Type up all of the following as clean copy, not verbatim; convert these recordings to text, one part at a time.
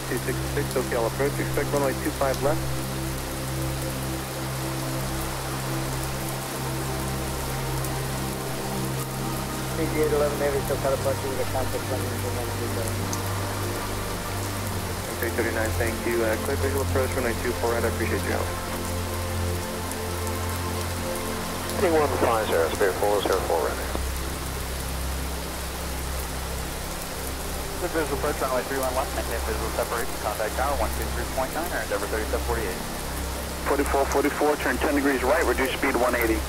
266, okay, I'll approach. Expect runway 25 left. EGLL Navy, still got a bunch of the contact Okay, 39, thank you. Clear visual approach, runway 24 right, I appreciate your help. Heading 150, Spirit 404 ready. Good visual approach, runway 31 left, maintain visual separation, contact tower 123.9, or endeavor 3748. 4444, turn 10 degrees right, reduce speed 180.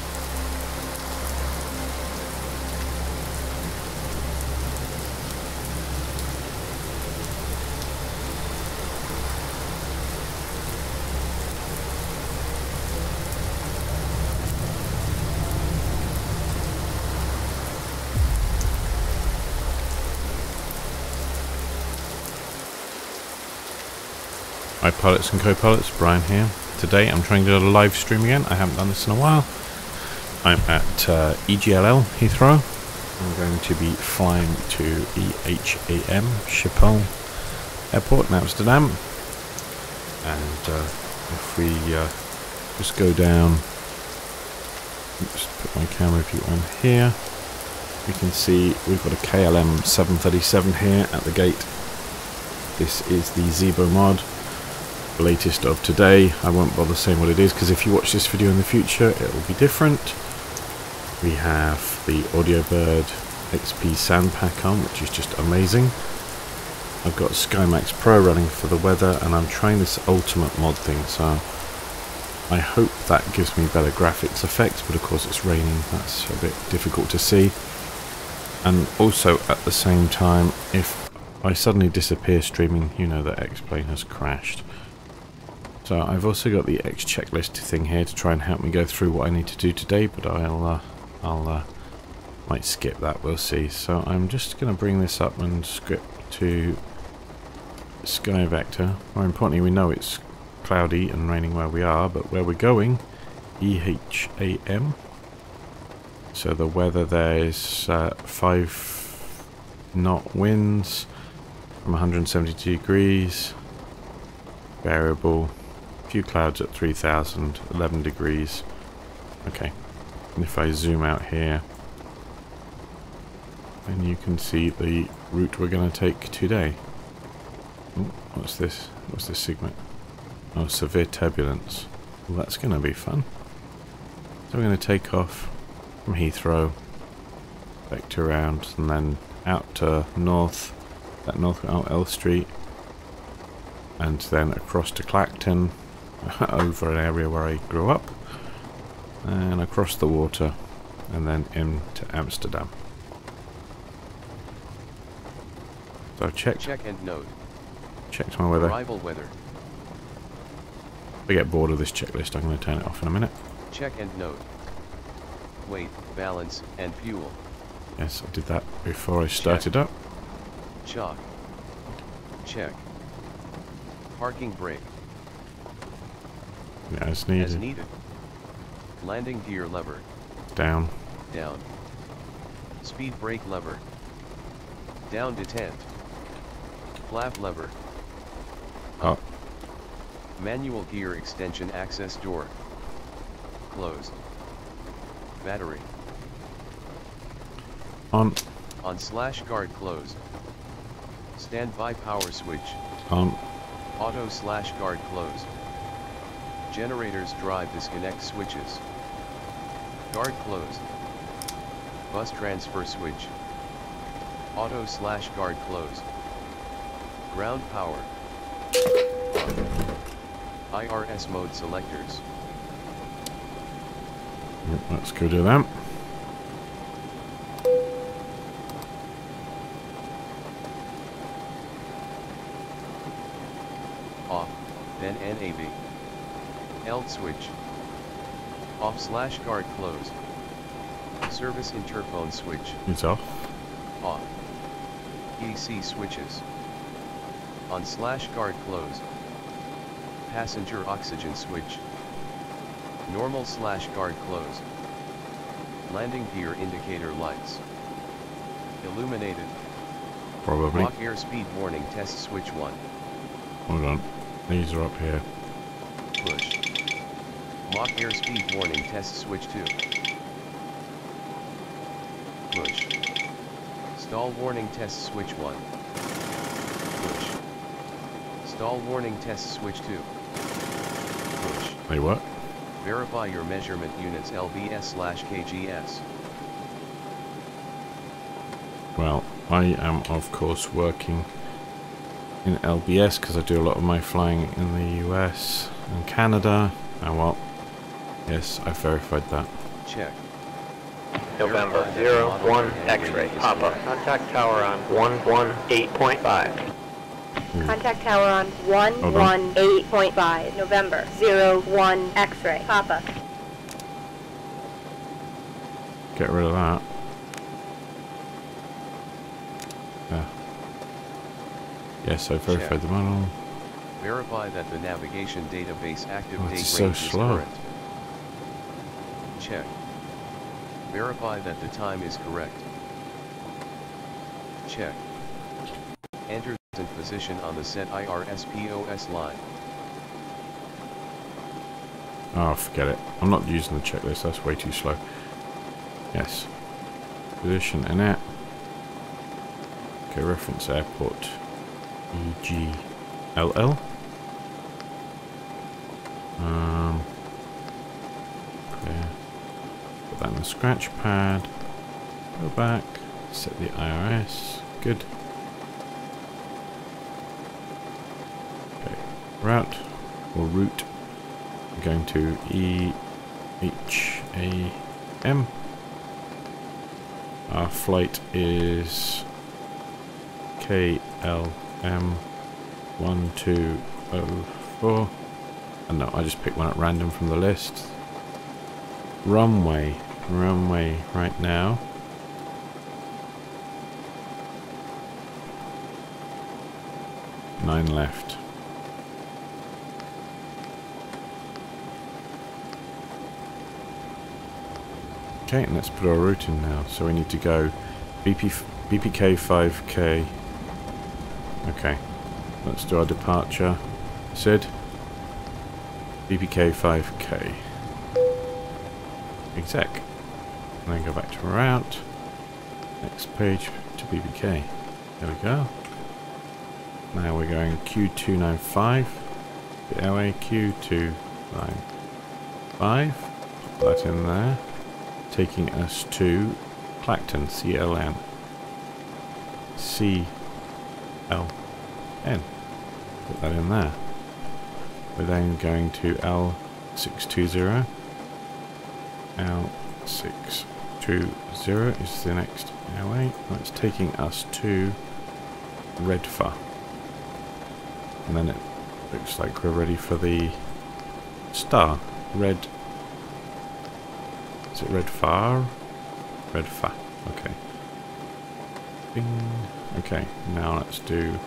Hi pilots and co-pilots, Brian here. Today I'm trying to do a live stream again. I haven't done this in a while. I'm at EGLL Heathrow. I'm going to be flying to EHAM Schipol Airport in Amsterdam. And if we just go down, just put my camera view on here, we can see we've got a KLM 737 here at the gate. This is the Zibo mod. Latest of today. I won't bother saying what it is because if you watch this video in the future it will be different. We have the AudiobirdXP sandpack on, which is just amazing. I've got SkyMax Pro running for the weather and I'm trying this ultimate mod thing, so I hope that gives me better graphics effects, but of course it's raining, that's a bit difficult to see. And also at the same time, if I suddenly disappear streaming, you know that X-Plane has crashed. So I've also got the X checklist thing here to try and help me go through what I need to do today, but I'll might skip that, we'll see. So I'm just going to bring this up and script to Sky Vector. More importantly, we know it's cloudy and raining where we are, but where we're going, EHAM. So the weather there is 5 knot winds from 172 degrees, variable. Few clouds at 3000, 11 degrees. Okay, and if I zoom out here, then you can see the route we're going to take today. Ooh, what's this? What's this segment? Oh, severe turbulence. Well, that's going to be fun. So we're going to take off from Heathrow, vector around, and then out to north, that north out L Street, and then across to Clacton, over an area where I grew up, and across the water, and then into Amsterdam. So I've checked. Check and note. Checked my weather. Arrival weather. If I get bored of this checklist, I'm going to turn it off in a minute. Check and note. Weight, balance, and fuel. Yes, I did that before I started up. Chalk. Check. Parking brake. Yeah, as needed. As needed. Landing gear lever. Down. Down. Speed brake lever. Down detent. Flap lever. Up. Manual gear extension access door. Closed. Battery. On. On/guard closed. Standby power switch. On. Auto/guard closed. Generators drive disconnect switches. Guard closed. Bus transfer switch. Auto/guard closed. Ground power. On. IRS mode selectors. Yep, let's go do that. Off, then NAV. L switch. Off/guard closed. Service interphone switch. It's off. Off. EC switches. On/guard closed. Passenger oxygen switch. Normal/guard closed. Landing gear indicator lights. Illuminated. Probably. Block airspeed warning test switch 1. Hold on. These are up here. Push. Mach airspeed warning test switch 2. Push. Stall warning test switch 1. Push. Stall warning test switch 2. Push. They what? Verify your measurement units lbs/kgs. Well, I am of course working in LBS because I do a lot of my flying in the US and Canada. And what? Yes, I verified that. Check. November 01 X-ray. Papa. Contact tower on 118.5. Contact tower on 118.5. November 01 X-ray. Papa. Get rid of that. Yeah. Yes, I verified the model. Verify that the navigation database active Oh, date it's so range is slow. current. Check. Verify that the time is correct. Check. Enter in position on the set IRSPOS line. Oh, forget it. I'm not using the checklist. That's way too slow. Yes. Position in it. Okay, reference airport. EGLL. Clear. Put that in the scratch pad. Go back. Set the IRS. Good. Okay. Route or route. We're going to EHAM. Our flight is KLM 1204. And no, I just picked one at random from the list. Runway right now. Nine left. Okay, and let's put our route in now. So we need to go BPK 5K. Okay, let's do our departure. Sid, BPK 5K. Exec. And then go back to route. Next page to BPK. There we go. Now we're going Q295. The airway Q295. Put that in there. Taking us to Clacton, CLN. CLN. Put that in there. We're then going to L620. L620 is the next airway. That's taking us to Redfar. And then it looks like we're ready for the star. Red. Is it Redfar? Redfar. Okay. Bing. Okay, now let's do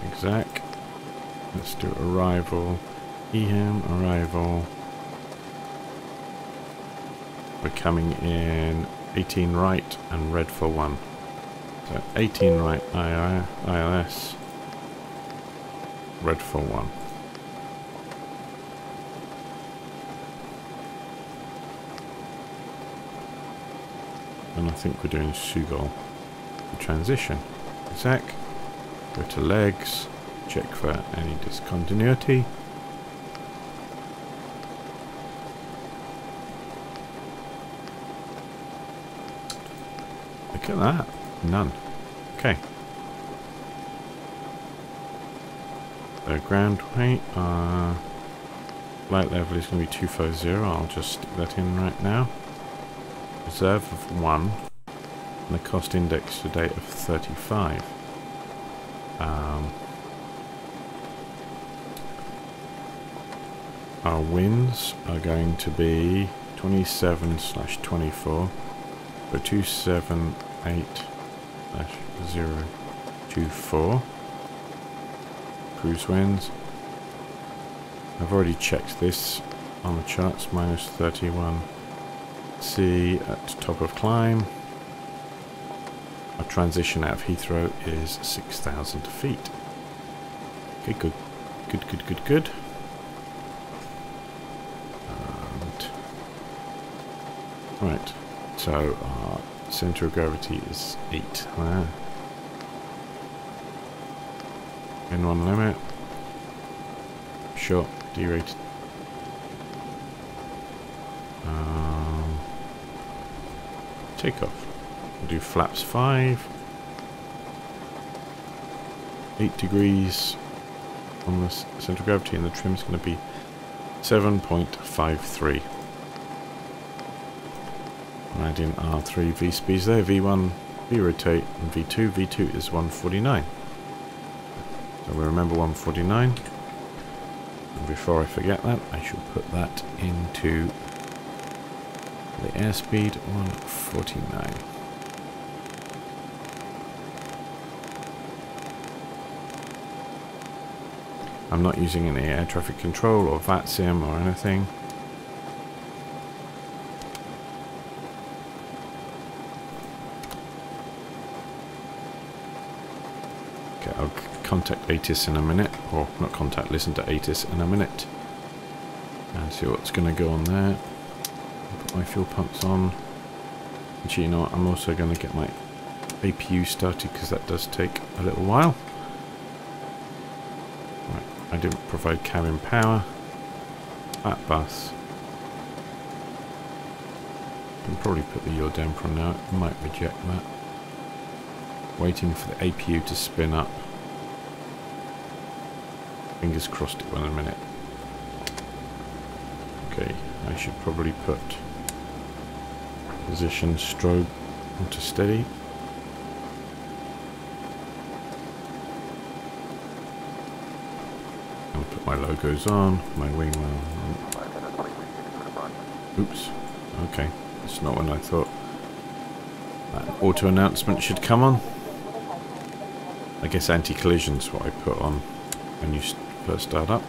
exec. Let's do arrival. EHAM arrival. We're coming in 18 right and red for 1. So 18 right ILS, red for 1. And I think we're doing Sugol. The transition. Exec. Go to legs. Check for any discontinuity. Look at that. None. Okay. The ground weight. Flight level is going to be 250. I'll just stick that in right now. Reserve of 1. And the cost index to date of 35. Our winds are going to be 27/24. So 278/024. Cruise winds. I've already checked this on the charts. -31. C at top of climb. Our transition out of Heathrow is 6,000 feet. Okay, good. Good. Right, so our center of gravity is 8 there. N1 limit. Sure, derated. Takeoff. We'll do flaps 5. 8 degrees on the center of gravity, and the trim is going to be 7.53. Add in our 3 V speeds there, V1, V rotate, and V2. V2 is 149. So we remember 149. And before I forget that, I shall put that into the airspeed 149. I'm not using any air traffic control or VATSIM or anything. I'll contact ATIS in a minute, or not contact, listen to ATIS in a minute and see what's going to go on there. Put my fuel pumps on. Actually, you know what, I'm also going to get my APU started because that does take a little while. Right, I didn't provide cabin power. Flat bus. I can probably put the yaw damper on now, it might reject that. Waiting for the APU to spin up. Fingers crossed it will in a minute. Okay, I should probably put position strobe onto steady. I'll put my logos on, my wing well on. Oops, okay, that's not when I thought that auto announcement should come on. I guess anti-collision's what I put on when you first start up.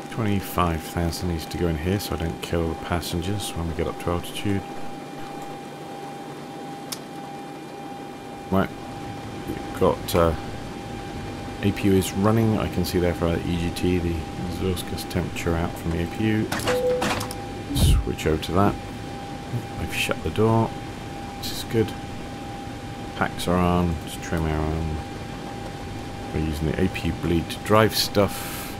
25,000 needs to go in here so I don't kill the passengers when we get up to altitude. Right, we've got APU is running. I can see there for our EGT the exhaust gas temperature out from the APU. Switch over to that. I've shut the door. This is good. Packs are on. Trim are on. We're using the APU bleed to drive stuff.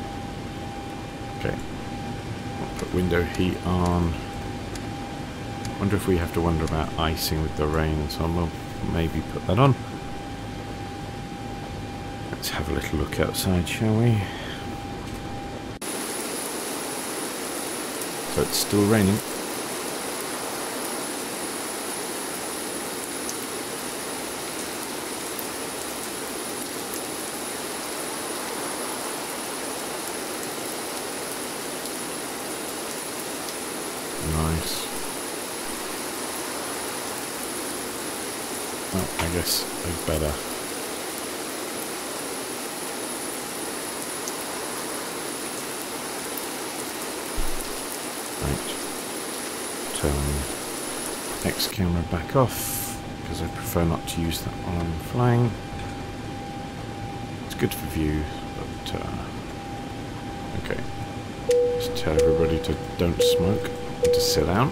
Okay. I'll put window heat on. Wonder if we have to wonder about icing with the rain and so on. We'll maybe put that on. Let's have a little look outside, shall we? So it's still raining. Nice. Well, I guess I'd better. Right. Turn X camera back off because I prefer not to use that while I'm flying. It's good for view, but okay. Just tell everybody to don't smoke. To sit down.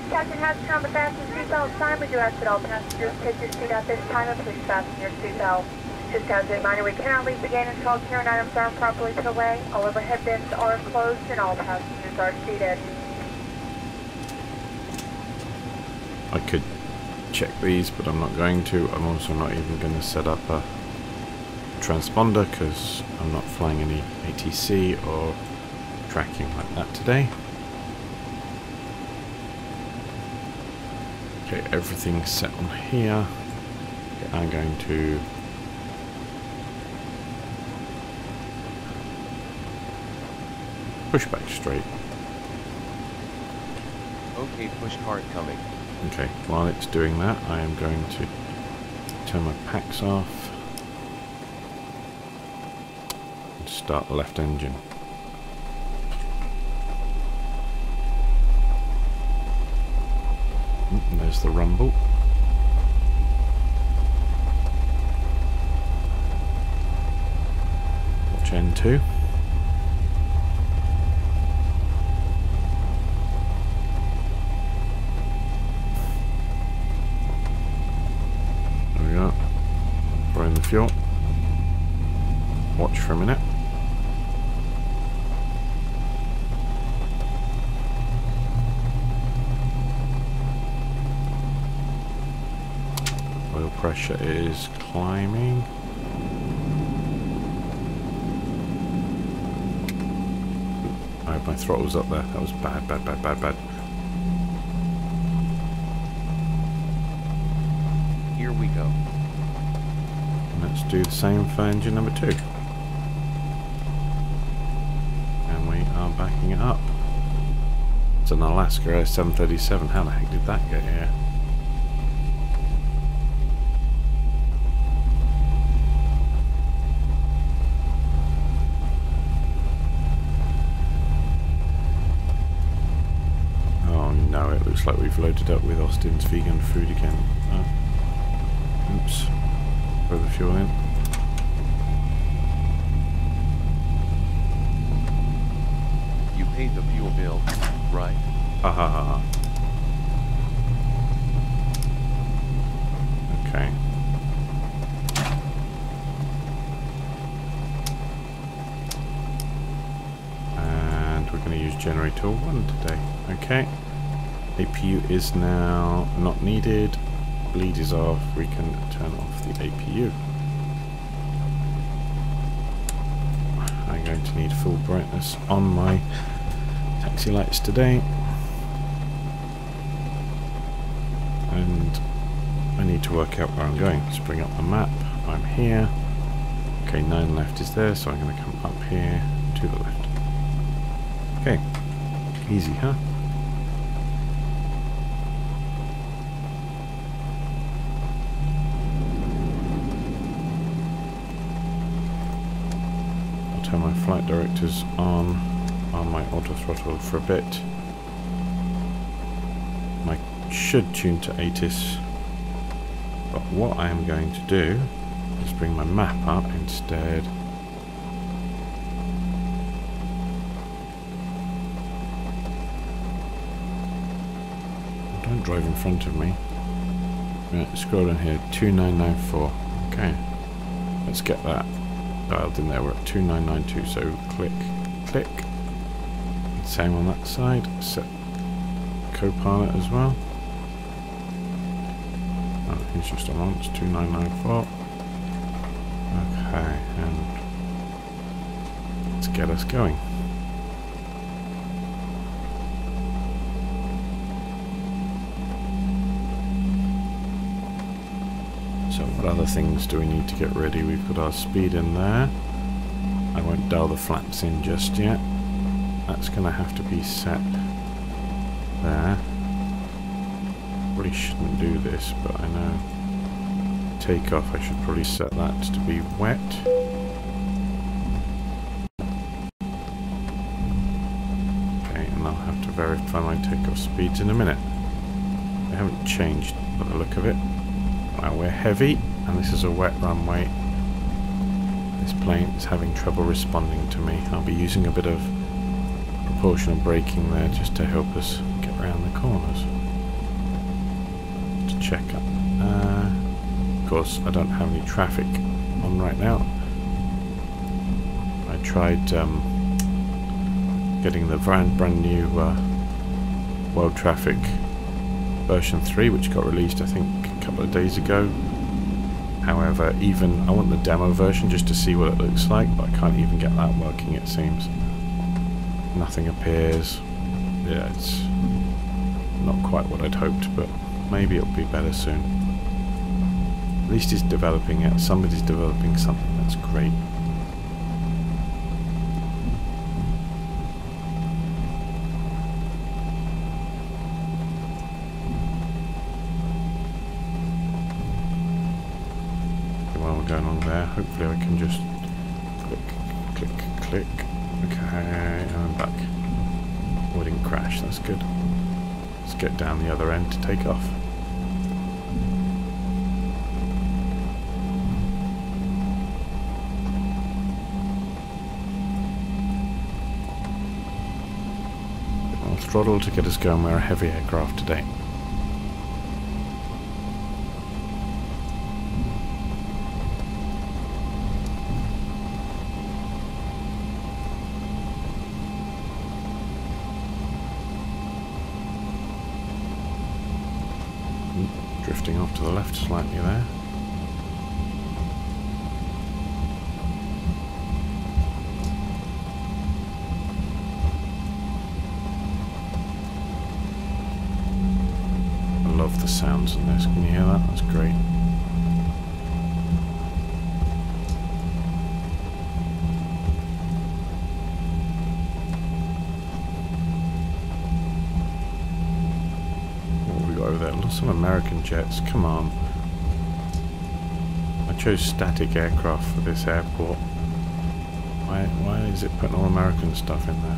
Captain Hudson on the fasten seatbelt sign. We do ask that all passengers take your seat at this time and please fasten your seatbelt. Just as a reminder, we cannot leave the gate until all carrying items are properly put away, all overhead bins are closed, and all passengers are seated. I could check these, but I'm not going to. I'm also not even going to set up a transponder because I'm not flying any ATC or tracking like that today. Okay, everything's set on here. Okay, I'm going to push back straight. Okay, push hard coming. Okay, while it's doing that, I am going to turn my packs off and start the left engine. And there's the rumble. 2. There we go. Throw in the fuel. Watch for a minute. Oil pressure is climbing. Oh, my throttle's up there. That was bad, bad, bad, bad, bad. Here we go. Let's do the same for engine number 2. And we are backing it up. It's an Alaska S737. How the heck did that get here? Oh no, it looks like we've loaded up with Austin's vegan food again. Oops. Throw the fuel in. You paid the fuel bill, right? Ah. Okay. And we're going to use generator 1 today. Okay. APU is now not needed. Bleed is off. We can turn off the APU. I'm going to need full brightness on my taxi lights today. And I need to work out where I'm going. Let's bring up the map. I'm here. Okay, 9 left is there, so I'm going to come up here to the left. Okay. Easy, huh? Turn my flight directors on my auto throttle for a bit. I should tune to ATIS, but what I am going to do is bring my map up instead. Don't drive in front of me. Right, scroll down here, 2994. Okay, let's get that dialed in there. We're at 2992, so click, click. Same on that side. Set co-pilot as well. Oh, he's just on. It's 2994. Okay, and let's get us going. So what other things do we need to get ready? We've got our speed in there. I won't dial the flaps in just yet. That's going to have to be set there. Probably shouldn't do this, but I know takeoff I should probably set that to be wet. Okay, and I'll have to verify my takeoff speeds in a minute. They haven't changed by the look of it. Wow, we're heavy, and this is a wet runway. This plane is having trouble responding to me. I'll be using a bit of proportional braking there just to help us get around the corners. To check up. Of course, I don't have any traffic on right now. I tried getting the brand new World Traffic version 3, which got released I think a couple of days ago. However, even I want the demo version just to see what it looks like, but I can't even get that working, it seems. Nothing appears. Yeah, it's not quite what I'd hoped, but maybe it'll be better soon. At least he's developing it. Somebody's developing something. That's great. While we're going on there, hopefully I can just click, click, click. Okay, and I'm back. Oh, it didn't crash. That's good. Let's get down the other end to take off. throttle to get us going. We're a heavy aircraft today. Drifting off to the left slightly there. I love the sounds in this. Can you hear that? That's great. Over there, lots of American jets. Come on. I chose static aircraft for this airport. Why is it putting all American stuff in there?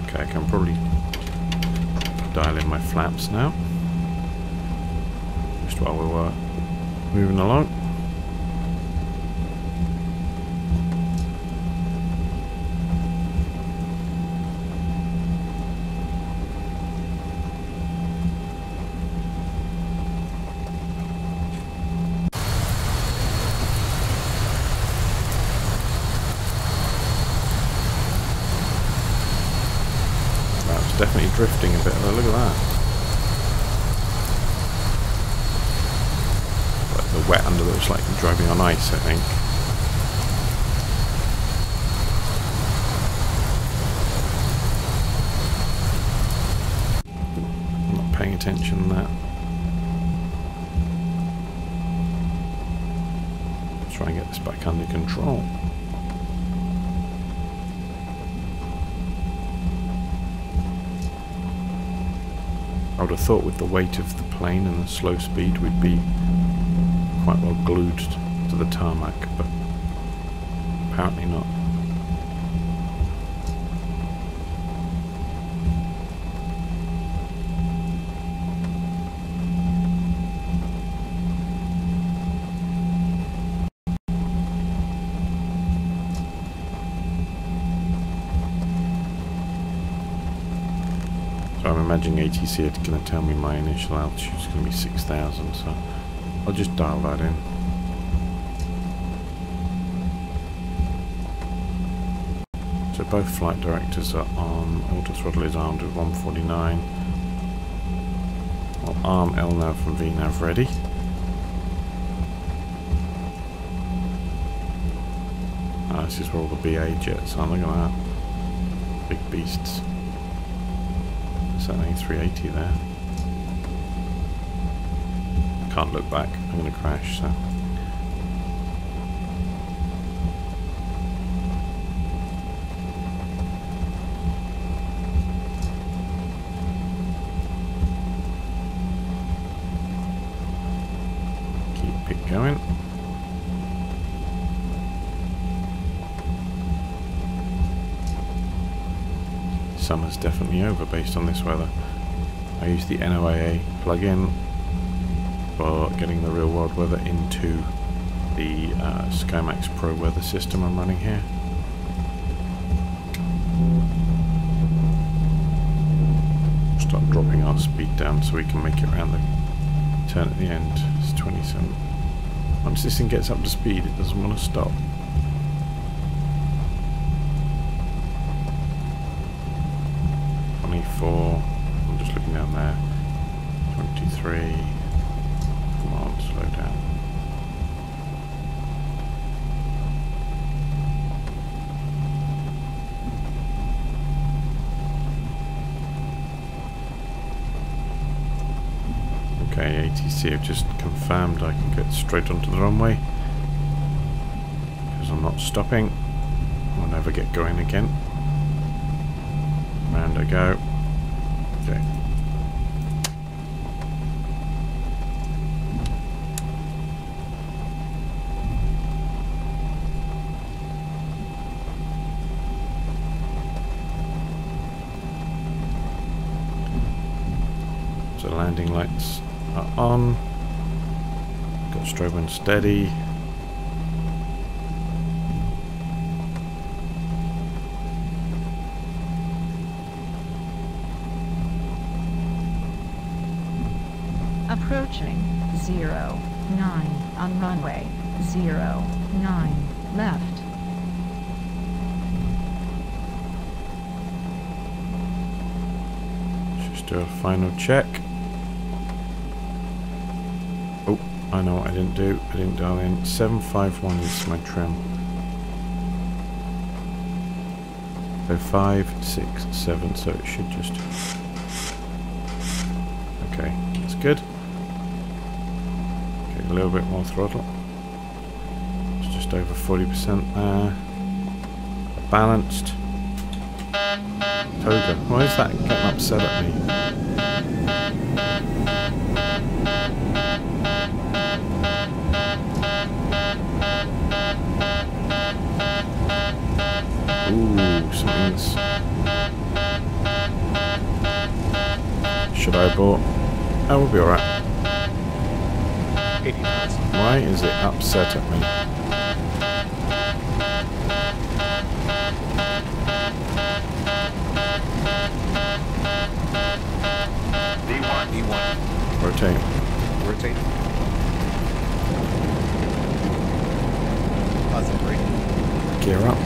Okay, I can probably dial in my flaps now. Just while we were moving along. Definitely drifting a bit. Look at that. Like the wet under it's like driving on ice, I think. I'm not paying attention to that. Try and get this back under control. I would have thought with the weight of the plane and the slow speed we'd be quite well glued to the tarmac, but apparently not. So I'm imagining ATC are going to tell me my initial altitude is going to be 6,000, so I'll just dial that in. So both flight directors are on, auto throttle is armed with 149. I'll arm LNAV from VNAV ready. Ah, this is where all the BA jets are, look at that. Big beasts. Certainly 380 there. Can't look back, I'm going to crash, so. Keep it going. Summer's definitely over based on this weather. I use the NOAA plug-in for getting the real world weather into the SkyMax Pro weather system I'm running here. Start dropping our speed down so we can make it around the turn at the end. It's 27. Once this thing gets up to speed, it doesn't want to stop. 24, I'm just looking down there, 23, come on, slow down. Okay, ATC have just confirmed I can get straight onto the runway, because I'm not stopping, I'll never get going again. Round I go. Okay. So landing lights are on. Got strobe and steady. Approaching 09 on runway 09 left. Just do a final check. Oh, I know what I didn't do. I didn't dial in. 751 is my trim. So 5, 6, 7, so it should just... Okay, that's good. Okay, a little bit more throttle. It's just over 40% there. Balanced. Toga. Why is that getting upset at me? Ooh, something's... Should I abort? Oh, we'll be alright. Why is it upset at me? D1. Rotate. Rotate. Positive brake. Gear up.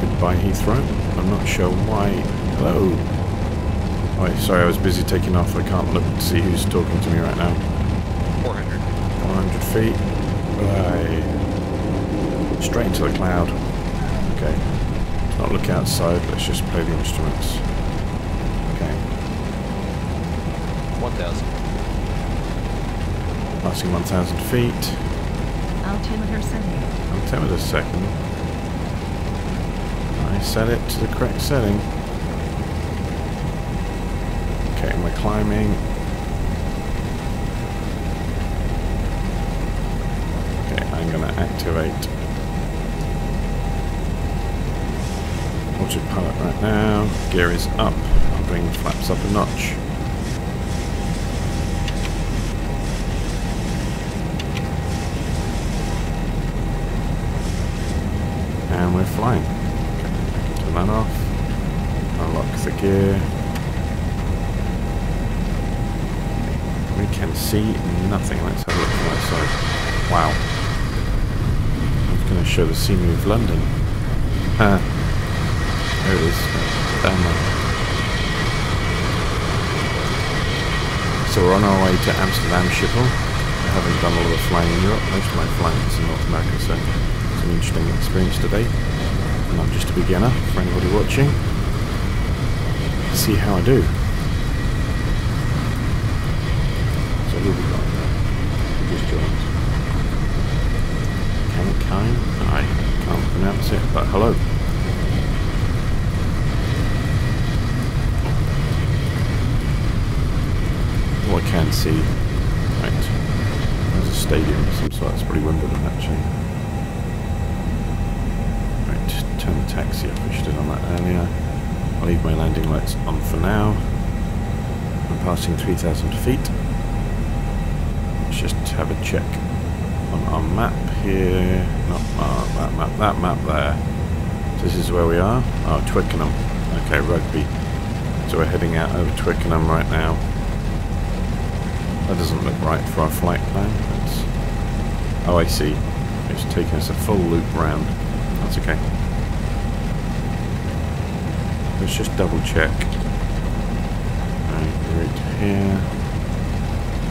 Goodbye Heathrow. I'm not sure why. Hello. Oh, sorry, I was busy taking off. I can't look to see who's talking to me right now. 400. 400 feet. Right. Straight into the cloud. Okay. Let's not look outside. Let's just play the instruments. Okay. 1,000. Passing 1,000 feet. Altimeter setting. Altimeter second. I set it to the correct setting. Okay, we're climbing. Okay, I'm going to activate autopilot right now. Gear is up. I'll bring the flaps up a notch. And we're flying. Okay, turn that off. Unlock the gear. We can see nothing. Let's have a look from outside. Wow. I'm going to show the scenery of London. There it is. Down there. So we're on our way to Amsterdam Schipol. I haven't done a lot of flying in Europe. Most of my flying is in North America, so it's an interesting experience today. And I'm just a beginner for anybody watching. See how I do. So who we got there? Who just joined? Kankine? I can't pronounce it, but hello. What I can see, right, there's a stadium of some sort. It's probably Wimbledon actually. Right, turn the taxi off. I should have done that earlier. I'll leave my landing lights on for now. I'm passing 3,000 feet. Let's just have a check on our map here. Not that map there. This is where we are. Oh, Twickenham. Okay, Rugby. So we're heading out over Twickenham right now. That doesn't look right for our flight plan. Oh, I see. It's taking us a full loop round. That's okay. Let's just double check. Right here.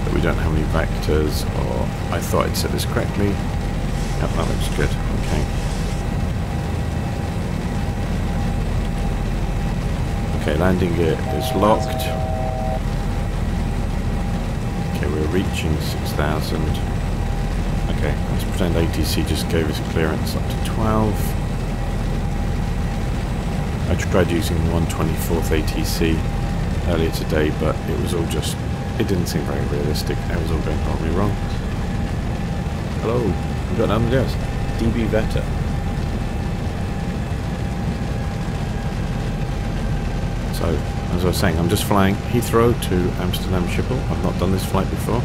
That we don't have any vectors, or I thought I'd set this correctly. Yep, that looks good. Okay. Okay, landing gear is locked. Okay, we're reaching 6,000. Okay, let's pretend ATC just gave us clearance up to 12. I tried using 1/24th ATC earlier today, but it was all just, it didn't seem very realistic. It was all going horribly wrong. Hello, we've got another desk. DB Veta. So, as I was saying, I'm just flying Heathrow to Amsterdam Schipol. I've not done this flight before.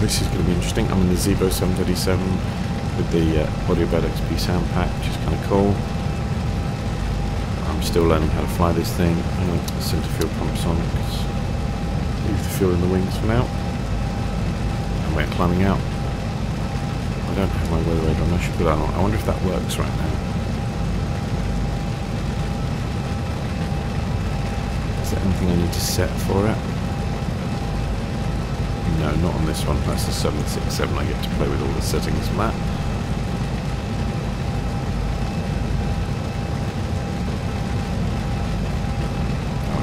This is going to be interesting. I'm in the Zibo 737 with the AudiobirdXP sound pack, which is kind of cool. I'm still learning how to fly this thing. I'm going to put the centre fuel pumps on because leave the fuel in the wings for now. And we're climbing out. I don't have my weather radar on. I should put that on. I wonder if that works right now. Is there anything I need to set for it? No, not on this one. That's the 767. I get to play with all the settings on that.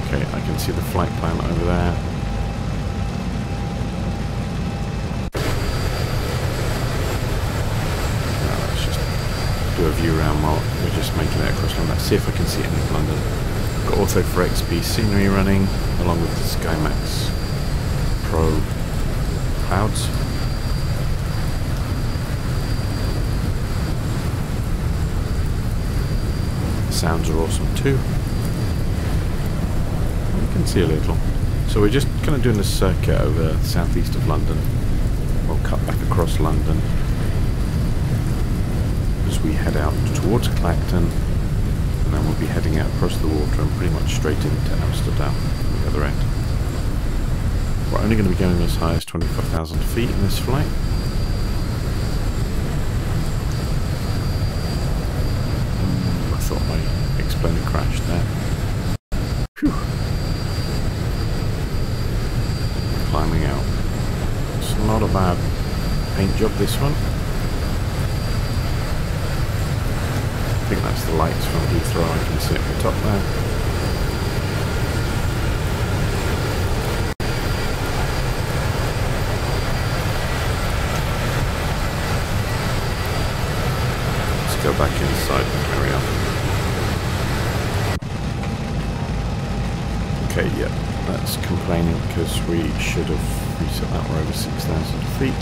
Okay, I can see the flight plan over there. Now let's just do a view around while we're just making it across London. Let's see if I can see any of London. Got Auto for XP scenery running, along with the SkyMax Pro clouds. Sounds are awesome too. You can see a little. So we're just kind of doing a circuit over the southeast of London. We'll cut back across London as we head out towards Clacton, and then we'll be heading out across the water and pretty much straight into Amsterdam on the other end. We're only going to be going as high as 25,000 feet in this flight. I thought my explainer crashed there. Phew. Climbing out. It's not a bad paint job, this one. I think that's the lights from Heathrow. I can see at the top there. Go back inside and carry on. Okay, yeah, that's complaining because we should have reset that. We're over 6,000 feet.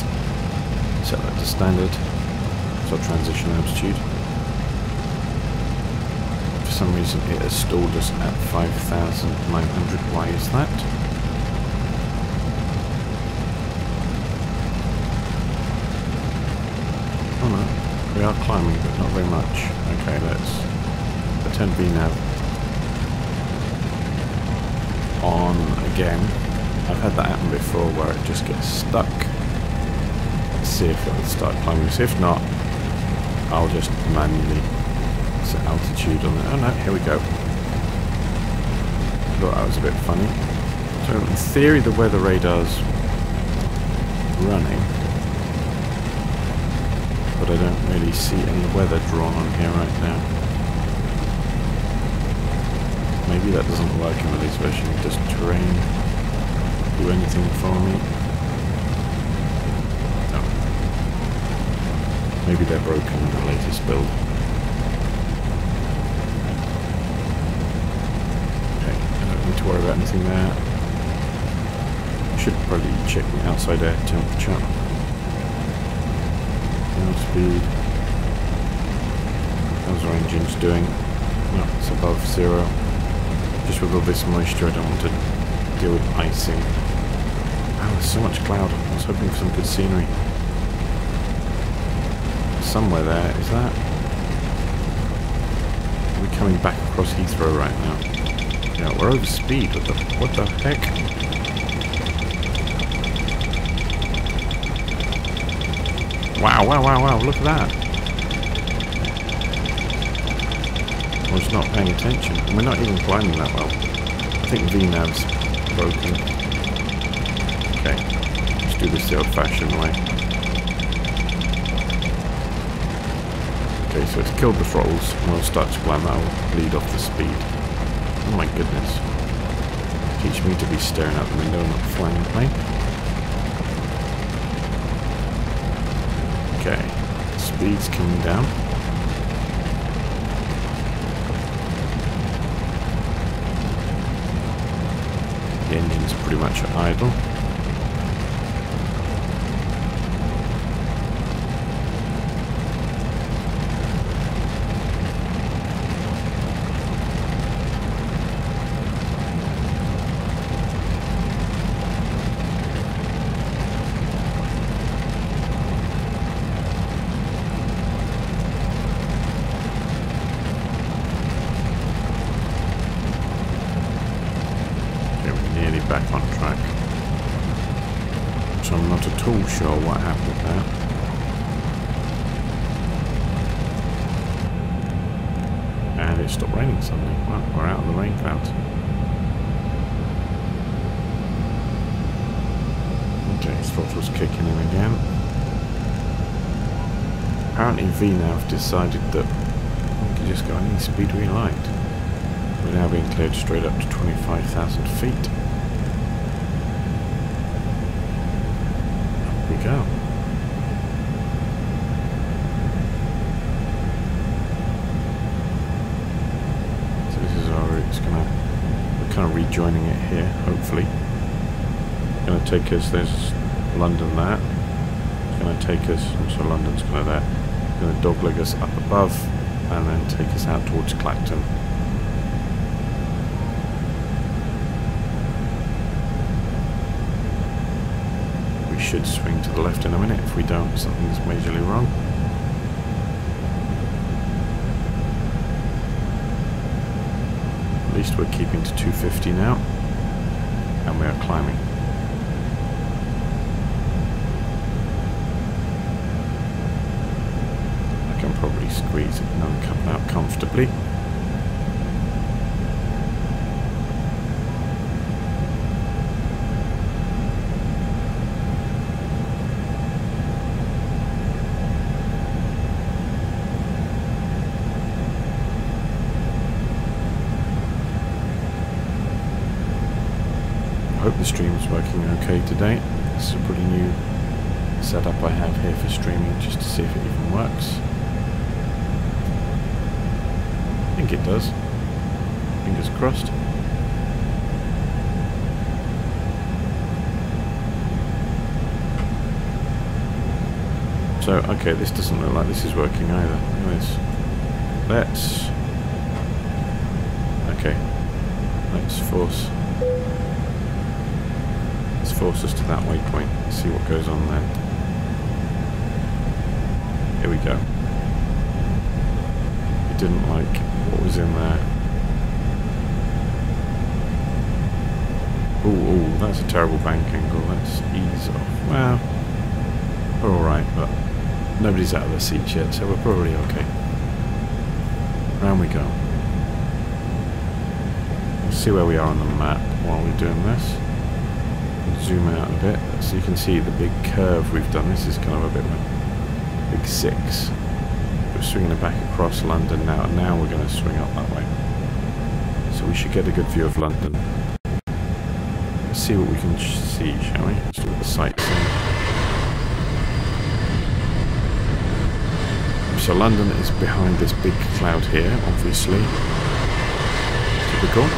Set that to standard. It's our transition altitude. For some reason it has stalled us at 5,900. Why is that? Oh no. We are climbing, but not very much. Okay, let's turn VNav on again. I've had that happen before where it just gets stuck. Let's see if it'll start climbing. So if not, I'll just manually set altitude on it. Oh no, here we go. Thought that was a bit funny. So in theory the weather radar's running, but I don't really see any weather drawn on here right now. Maybe that doesn't work in the latest version. Does terrain do anything for me? No. Maybe they're broken in the latest build. Okay, I don't need to worry about anything there. I should probably check the outside air temperature. Speed. How's our engines doing? No, it's above 0. Just with all this moisture, I don't want to deal with icing. Oh, there's so much cloud. I was hoping for some good scenery. Somewhere there, is that? Are we coming back across Heathrow right now? Yeah, we're over speed. What the heck? Wow, wow, wow, wow, look at that. I was not paying attention. And we're not even climbing that well. I think VNav's broken. Okay, let's do this the old-fashioned way. Okay, so it's killed the throttles, and we'll start to climb. That'll lead off the speed. Oh my goodness. Teach me to be staring out the window and not flying the plane. Okay, speed's coming down. The engine's pretty much at idle. back on track. So I'm not at all sure what happened there. And it stopped raining suddenly. Well, we're out of the rain clouds. Okay, throttle's kicking in again. Apparently VNAV decided that we could just go any speed we liked. We're now being cleared straight up to 25,000 feet. Up we go. So this is our route. We're kind of rejoining it here, hopefully. It's going to take us, there's London there. It's going to take us, so London's kind of there. It's going to dogleg us up above and then take us out towards Clacton. We should swing to the left in a minute. If we don't, something's majorly wrong. At least we're keeping to 250 now, and we are climbing. I can probably squeeze it and come out comfortably. I hope the stream's working okay today. This is a pretty new setup I have here for streaming, just to see if it even works. I think it does. Fingers crossed. So, okay, this doesn't look like this is working either. Look at this. Let's force us to that waypoint. See what goes on then. Here we go. It didn't like what was in there. Ooh, that's a terrible bank angle. Let's ease off. Well, we're alright, but nobody's out of their seats yet, so we're probably okay. Round we go. Let's see where we are on the map while we're doing this. Zoom out a bit so you can see the big curve we've done. This is kind of a bit of a big 6. We're swinging it back across London now, and now we're going to swing up that way. So we should get a good view of London. Let's see what we can see, shall we? Let's look at the sightseeing. So London is behind this big cloud here, obviously. Typical.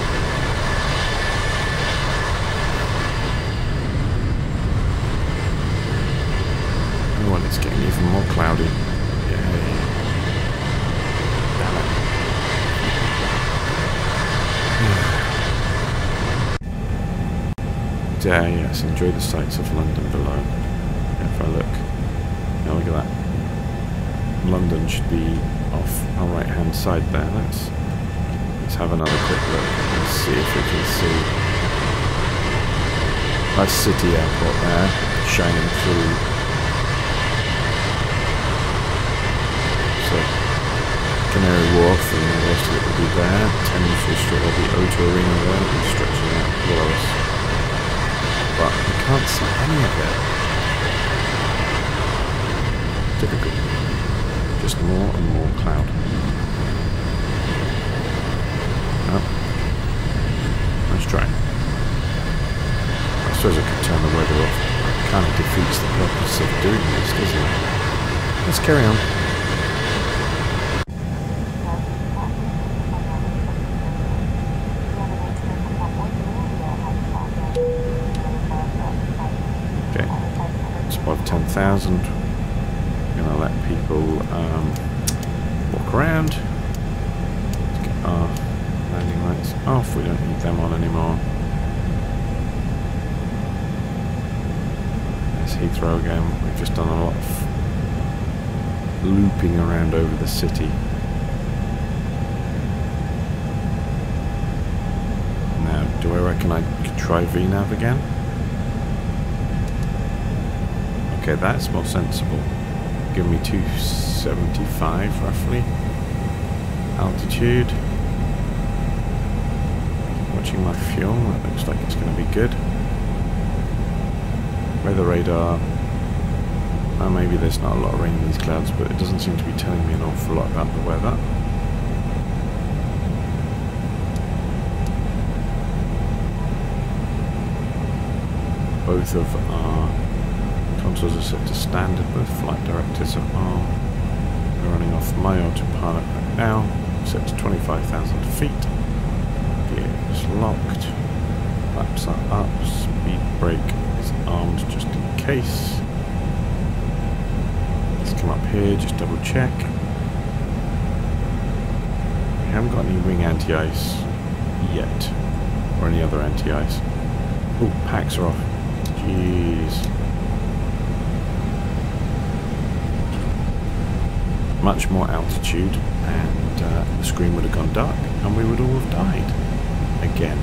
Oh, and it's getting even more cloudy. Yay. Damn it. Yes, enjoy the sights of London below. If I look. Now look at that. London should be off our right hand side there. Let's have another quick look and see if we can see our city airport there shining through. So Canary Wharf and the rest of it will be there. Thames will still be O2 Arena there, will be stretching out below us. But we can't see any of it. Typical. Just more and more cloud. Oh. Nice try. I suppose I could turn the weather off. It kind of defeats the purpose of doing this, doesn't it? Let's carry on. Okay. It's above 10,000. Gonna let people walk around. Let's get our landing lights off. We don't need them on anymore. There's Heathrow again. We've just done a lot of looping around over the city. Now Do I reckon I could try VNav again? Okay, that's more sensible. Give me 275 roughly. Altitude. Watching my fuel, it looks like it's going to be good. Weather radar. Well, maybe there's not a lot of rain in these clouds, but it doesn't seem to be telling me an awful lot about the weather. Both of our consoles are set to standard, both flight directors are. We're running off my autopilot right now, set to 25,000 feet. Gear is locked. Flaps are up. Speed brake is armed just in case. Let's come up here, just double check. We haven't got any wing anti-ice yet, or any other anti-ice. Oh, packs are off. Jeez. Much more altitude and the screen would have gone dark and we would all have died. Again,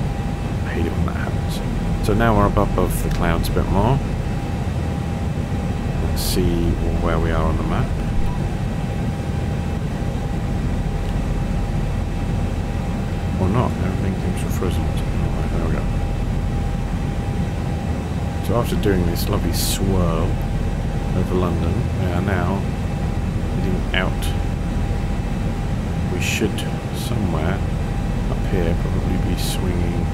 I hate it when that happens. So now we're above the clouds a bit more. Let's see where we are on the map. Or not, everything seems to have frozen. Oh, there we go. So after doing this lovely swirl over London, we are now heading out. We should somewhere up here probably be swinging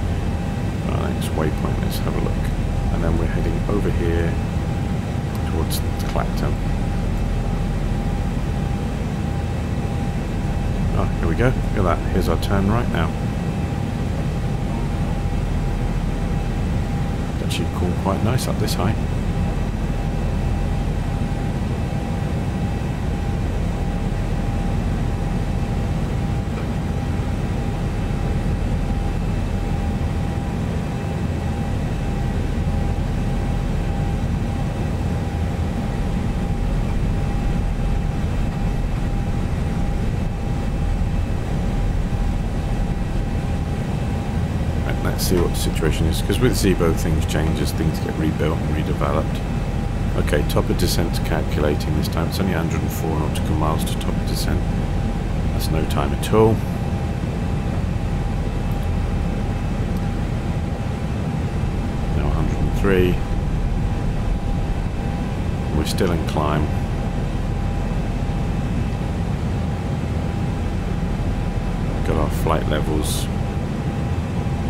our next waypoint. Let's have a look. And then we're heading over here towards Clacton. Oh, here we go. Look at that. Here's our turn right now. Actually cool, quite nice up this high. See what the situation is, because with Zibo things change as things get rebuilt and redeveloped. Okay, top of descent's calculating this time. It's only 104 nautical miles to top of descent. That's no time at all. Now 103. We're still in climb. Got our flight levels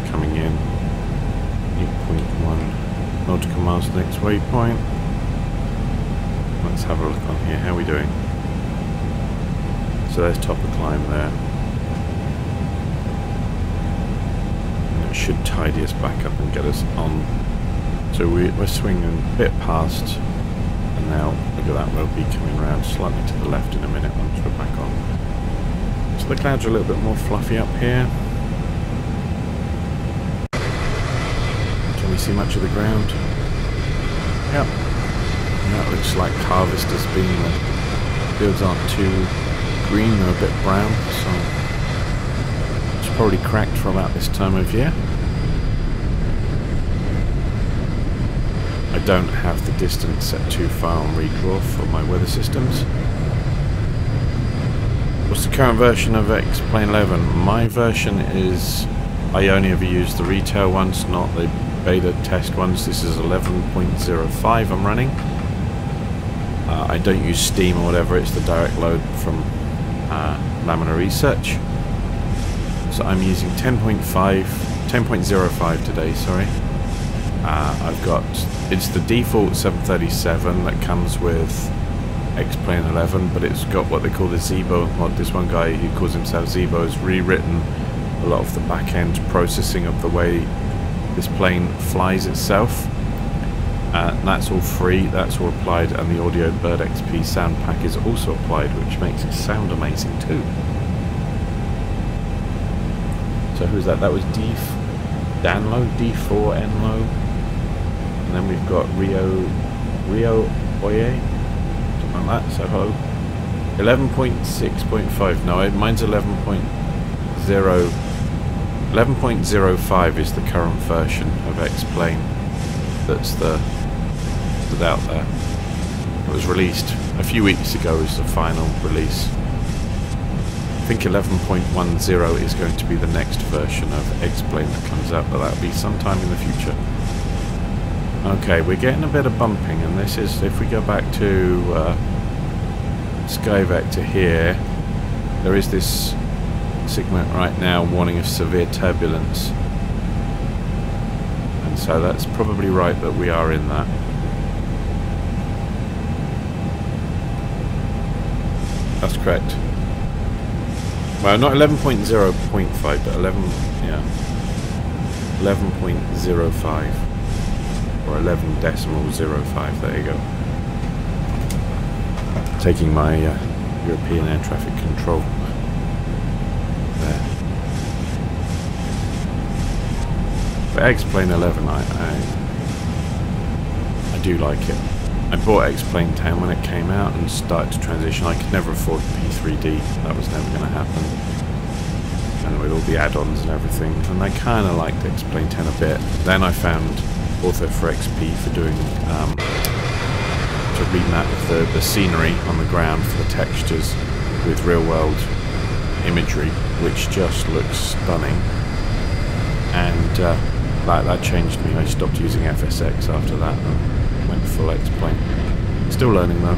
coming in. 8.1 nautical miles to the next waypoint. Let's have a look on here. How are we doing? So there's top of climb there. And it should tidy us back up and get us on. So we're swinging a bit past, and now look at that, we'll be coming around slightly to the left in a minute once we're back on. So the clouds are a little bit more fluffy up here. Can we see much of the ground? Yep. And that looks like harvest has been. The fields aren't too green, they're a bit brown, so it's probably cracked for about this time of year. I don't have the distance set too far on redraw for my weather systems. What's the current version of X-Plane 11? My version is, I only ever use the retail ones, not the beta test ones. This is 11.05 I'm running. I don't use Steam or whatever, it's the direct load from Laminar Research. So I'm using 10.05 today, sorry. I've got, it's the default 737 that comes with X-Plane 11, but it's got what they call the Zibo mod. This one guy who calls himself Zibo has rewritten a lot of the back-end processing of the way this plane flies itself. That's all free, that's all applied, and the AudiobirdXP sound pack is also applied, which makes it sound amazing too. So who's that? That was Danlo, D4Nlo, and then we've got Rio Oye, something like that. So hello. 11.6.5. No, mine's 11.0. 11.05 is the current version of X-Plane that's out there. It was released a few weeks ago as the final release. I think 11.10 is going to be the next version of X-Plane that comes out, but that'll be sometime in the future. Okay, we're getting a bit of bumping, and this is, if we go back to Sky Vector here, there is this segment right now warning of severe turbulence, and so that's probably right that we are in that. That's correct. Well, not 11.0.5, but 11.05 or 11.05. There you go. Taking my European air traffic control. There. But X-Plane 11, I do like it. I bought X-Plane 10 when it came out and started to transition. I could never afford P3D. That was never going to happen. And with all the add-ons and everything. And I kind of liked X-Plane 10 a bit. Then I found Ortho4XP for doing to remap the scenery on the ground for the textures with real-world imagery, which just looks stunning. And that changed me. I stopped using FSX after that and went full X-Plane. Still learning though.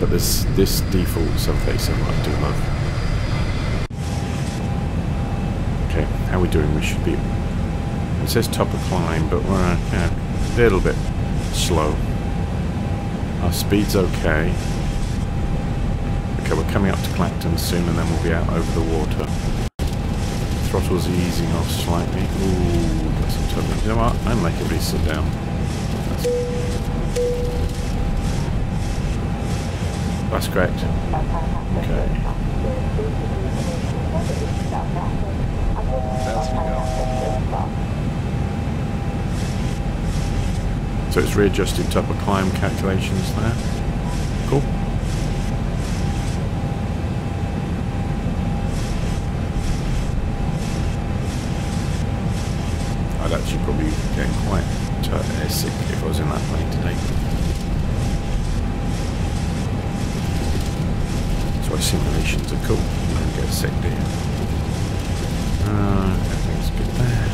But this default 737 I do love. Okay, how are we doing? We should be... It says top of climb, but we're a little bit slow. Our speed's okay. Okay, we're coming up to Clacton soon, and then we'll be out over the water. Throttle's easing off slightly. Ooh, that's some turbulence. You know what? I'll make everybody sit down. That's correct. Okay. So it's readjusted top of climb calculations there. Cool. I'd actually probably be getting quite sick if I was in that plane today. That's why simulations are cool. You don't get sick, do you? Everything's good there.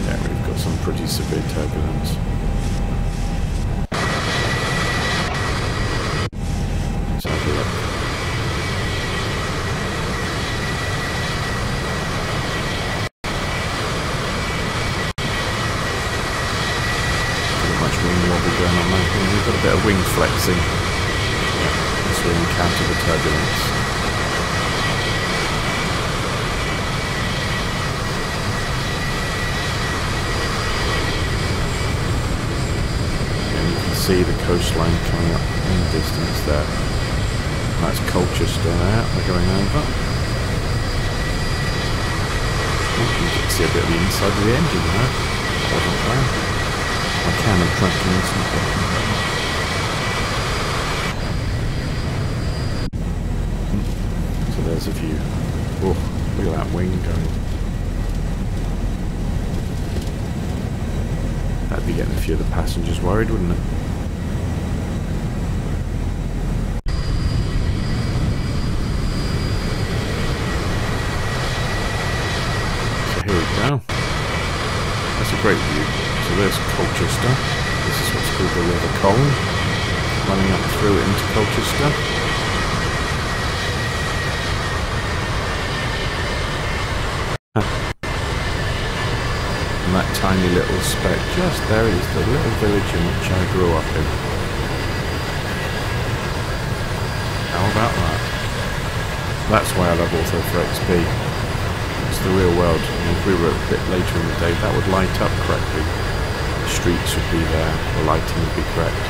Yeah, we've got some pretty severe turbulence. Let's have a look. Going on there. We've got a bit of wing flexing as we encounter the turbulence. And you can see the coastline coming up in the distance there. That's Colchester there, we're going over. You can see a bit of the inside of the engine there. Wasn't bad. I can have tracking this one. So there's a view. Oh, look at that wing going. That'd be getting a few of the passengers worried, wouldn't it? So here we go. That's a great view. So there's Colchester. This is what's called the River Colne, running up through into Colchester. And that tiny little speck just there is the little village in which I grew up in. How about that? That's why I love Ortho4XP. It's the real world, and if we were a bit later in the day, that would light up correctly. The streets would be there, the lighting would be correct.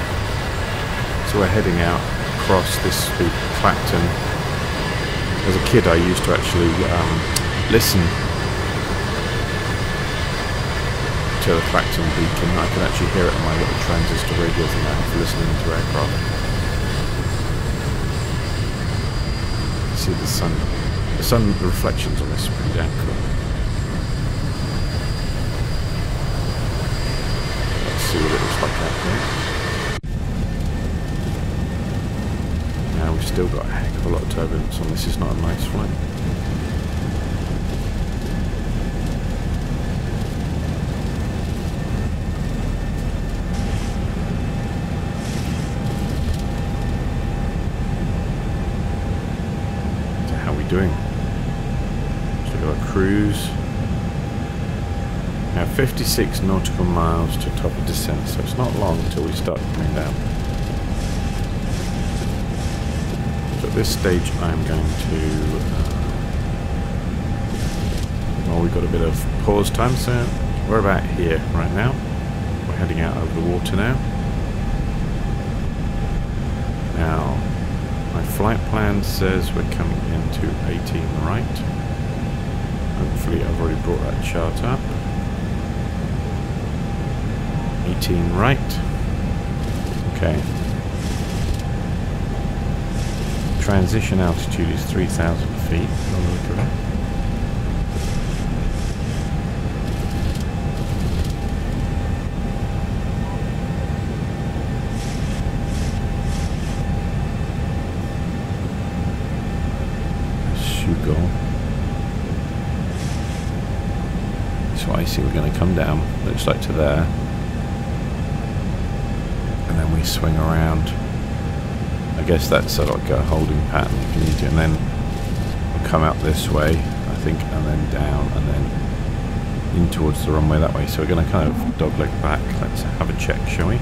So we're heading out across this Clacton. As a kid, I used to actually listen to the Clacton beacon. I could actually hear it on my little transistor radio thing I have for listening to aircraft. see the sun. The reflections on this are pretty damn cool. Let's see what it looks like out there. Now we've still got a heck of a lot of turbulence on this. Is not a nice flight. So how are we doing? Cruise. Now 56 nautical miles to top of descent, so it's not long until we start coming down. So at this stage I'm going to well, we've got a bit of pause time, so we're about here right now. We're heading out over the water now. Now my flight plan says we're coming into 18 right. Hopefully I've already brought that chart up. 18 right. Okay. Transition altitude is 3,000 feet. By the look of it. Schipol. So I see we're going to come down, looks like to there, and then we swing around. I guess that's like a holding pattern if you need to, and then we'll come out this way, I think, and then down, and then in towards the runway that way. So we're going to kind of dogleg back. Let's have a check, shall we?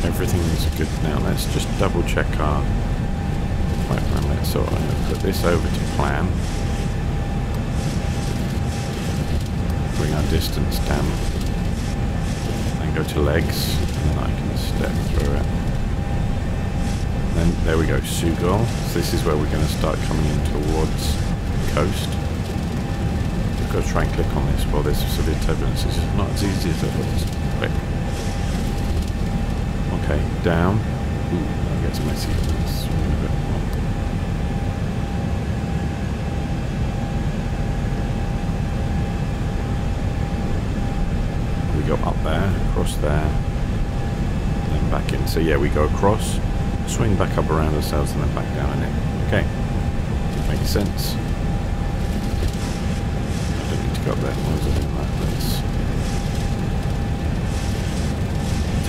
Everything's good now. Let's just double check our flight plan. So I'm going to put this over to plan. Bring our distance down. And go to legs. And then I can step through it. And then there we go, Schipol. So this is where we're going to start coming in towards the coast. I've got to try and click on this while there's severe turbulence. It's just not as easy as it looks. Quick. Okay, down. Ooh, that gets messy. Let's swing a bit more. We go up there, across there, and then back in. So yeah, we go across, swing back up around ourselves, and then back down in it. Okay, makes sense. I don't need to go up there. Why is it doing that? Let's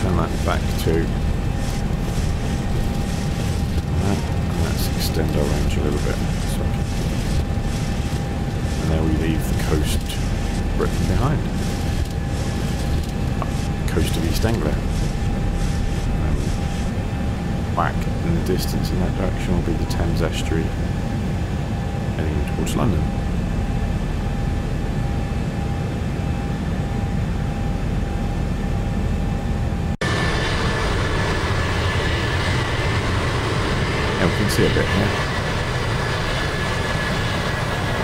turn that back to that, and let's extend our range a little bit. So and there we leave the coast Britain behind. Coast of East Anglia. Back in the distance in that direction will be the Thames estuary heading towards London. Yeah, we can see a bit here.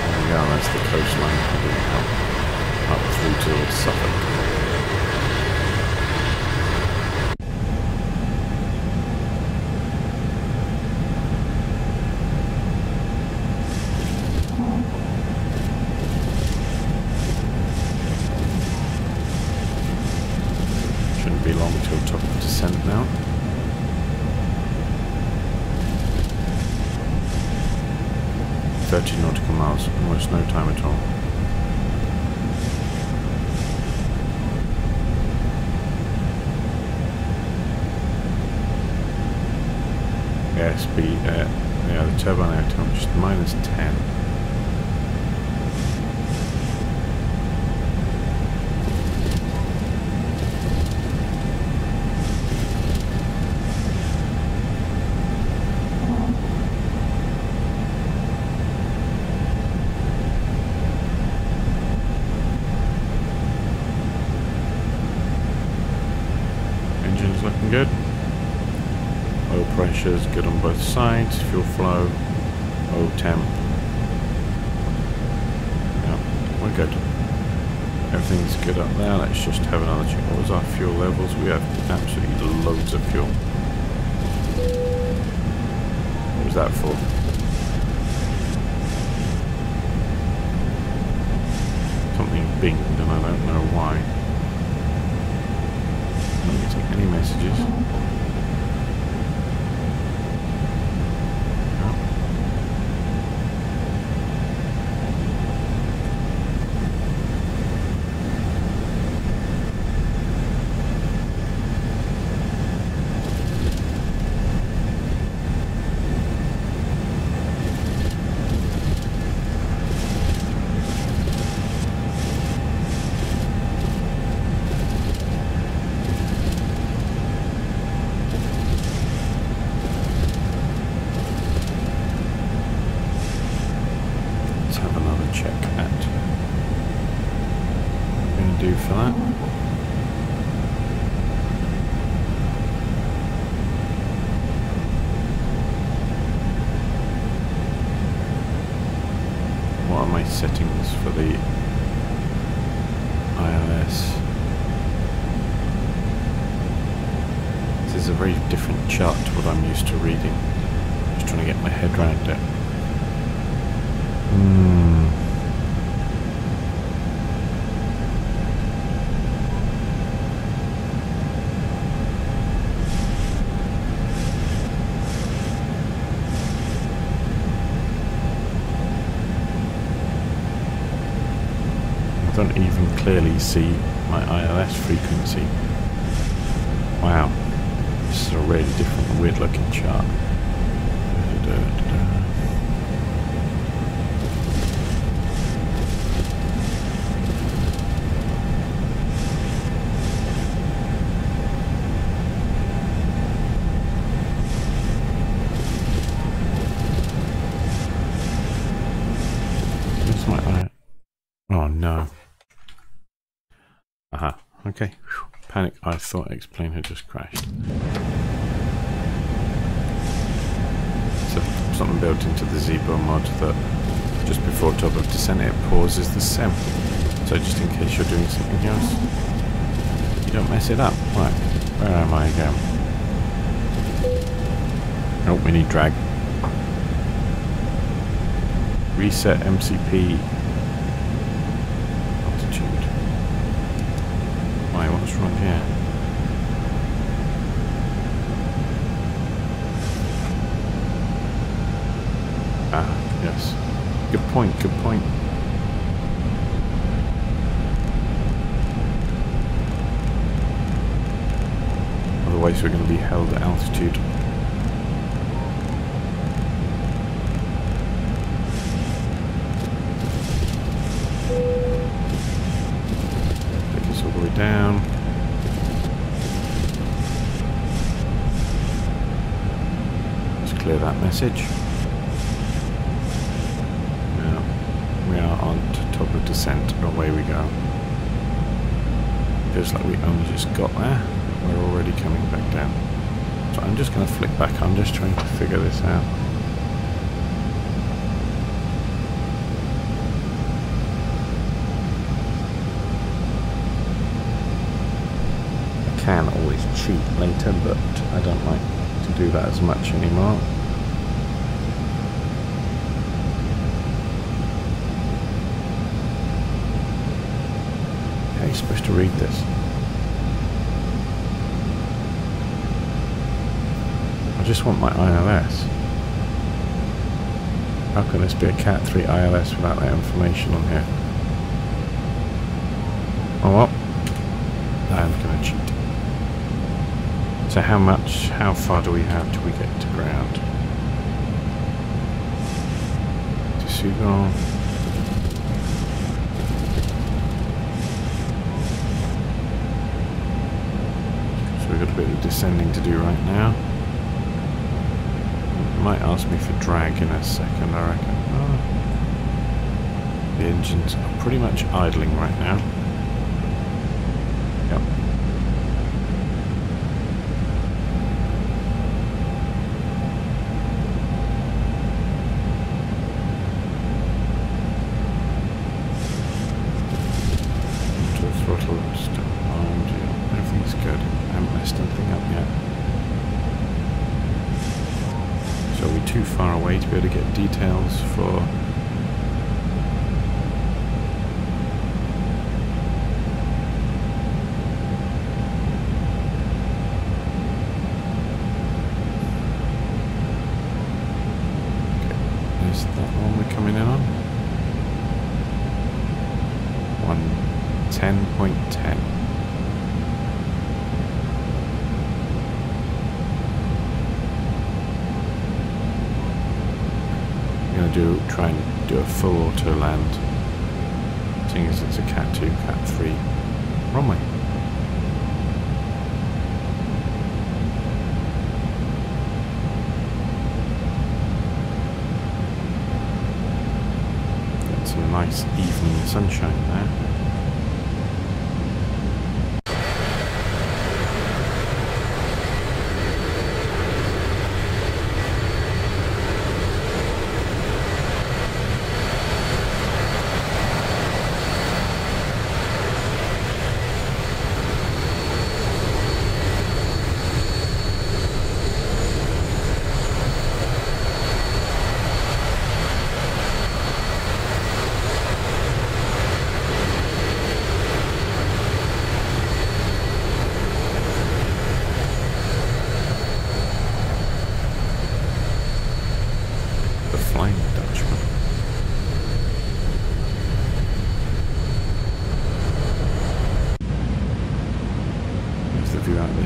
There we go, that's the coastline heading up through towards Suffolk. Be long till top of descent now. .30 nautical miles, almost no time at all. Yeah, speed, yeah, the turbine air time just -10. Engine's looking good. Oil pressure's good on both sides. Fuel flow, oil temp. Yeah, we're good. Everything's good up there. Let's just have another check. What was our fuel levels? We have absolutely loads of fuel. What was that for? Something binged and I don't know why. Not getting any messages. For that. What are my settings for the ILS? This is a very different chart to what I'm used to reading. Just trying to get my head around it. I don't even clearly see my ILS frequency. Wow, this is a really different, weird looking chart. Where's my ILS? Oh no. Aha, okay. Whew. Panic, I thought X-Plane had just crashed. So something built into the Zibo mod that just before top of descent it pauses the sim. So just in case you're doing something else, you don't mess it up. Right, where am I again? Oh, we need drag. Reset MCP. Why, what's wrong here? Ah, yes. Good point, good point. Otherwise we're going to be held at altitude. All the way down. Let's clear that message. Now we are on to top of descent. Away we go. Feels like we only just got there. We're already coming back down. So I'm just going to flick back. I'm just trying to figure this out. Can always cheat later, but I don't like to do that as much anymore. How are you supposed to read this? I just want my ILS. How can this be a Cat 3 ILS without that information on here? Oh well, I'm gonna cheat. So how far do we have till we get to ground? To Sugon. So we've got a bit of descending to do right now. It might ask me for drag in a second, I reckon. Oh. The engines are pretty much idling right now. Yep. piston thing up yet. So we're too far away to be able to get details for... Okay, is that one we're coming in on? 110.10. Try and do a full auto land, seeing as it's a Cat 2, Cat 3 runway. Got some nice evening sunshine there.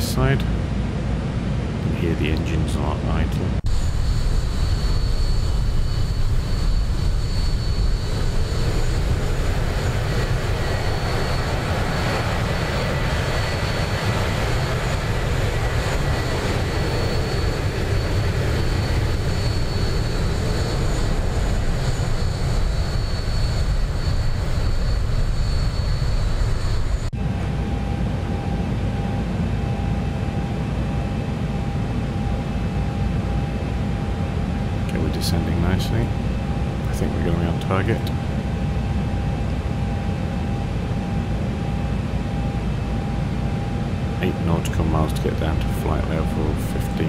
Side. You can hear the engines are idle. Descending nicely. I think we're going to be on target. Eight nautical miles to get down to flight level 15.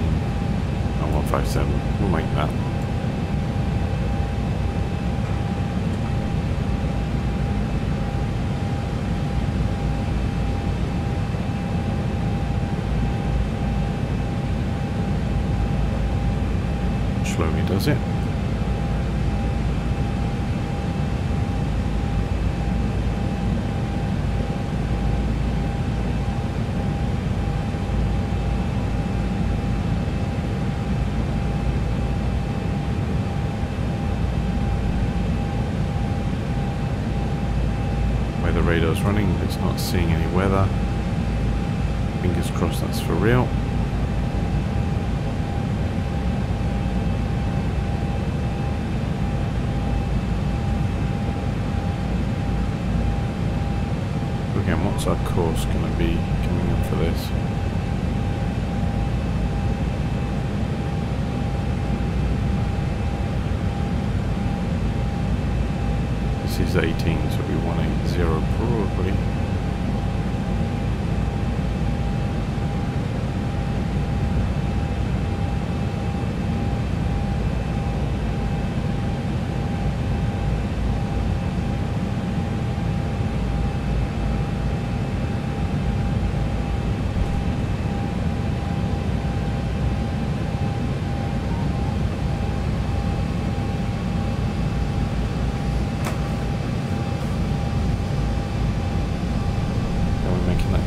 Oh, 157. We'll make that. Slowly does it. Where the radar's running, it's not seeing any weather. Fingers crossed that's for real. Again, what's our course going to be coming up for this? This is 18, so we 180 probably.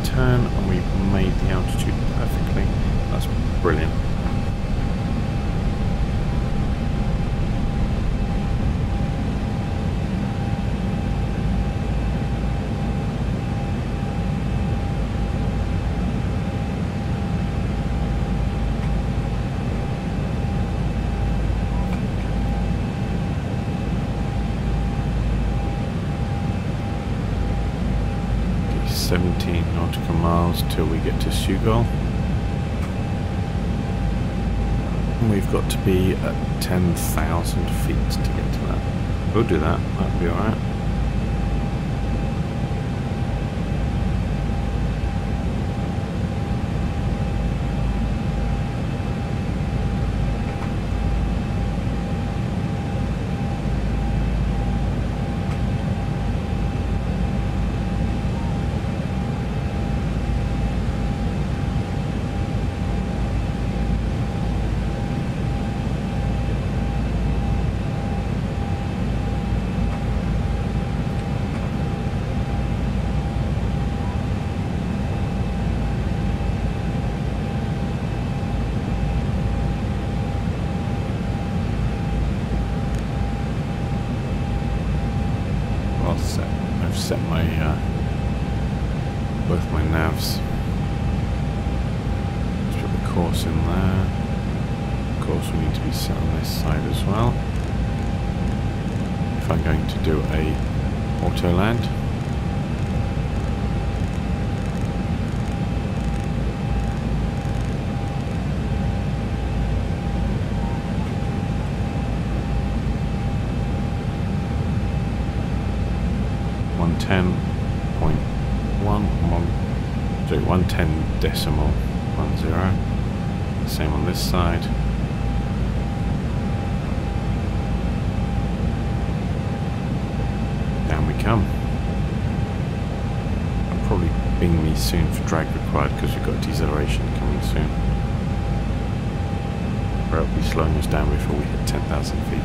Turn, and we've made the altitude perfectly. That's brilliant. Okay, 17 nautical miles till we get to Schipol. We've got to be at 10,000 feet to get to that. We'll do that, that'll be alright. course in there. Of course we need to be set on this side as well. If I'm going to do a autoland. So 110.10. Same on this side. Down we come. I'll probably bing me soon for drag required because we've got deceleration coming soon. Or it'll be slowing us down before we hit 10,000 feet.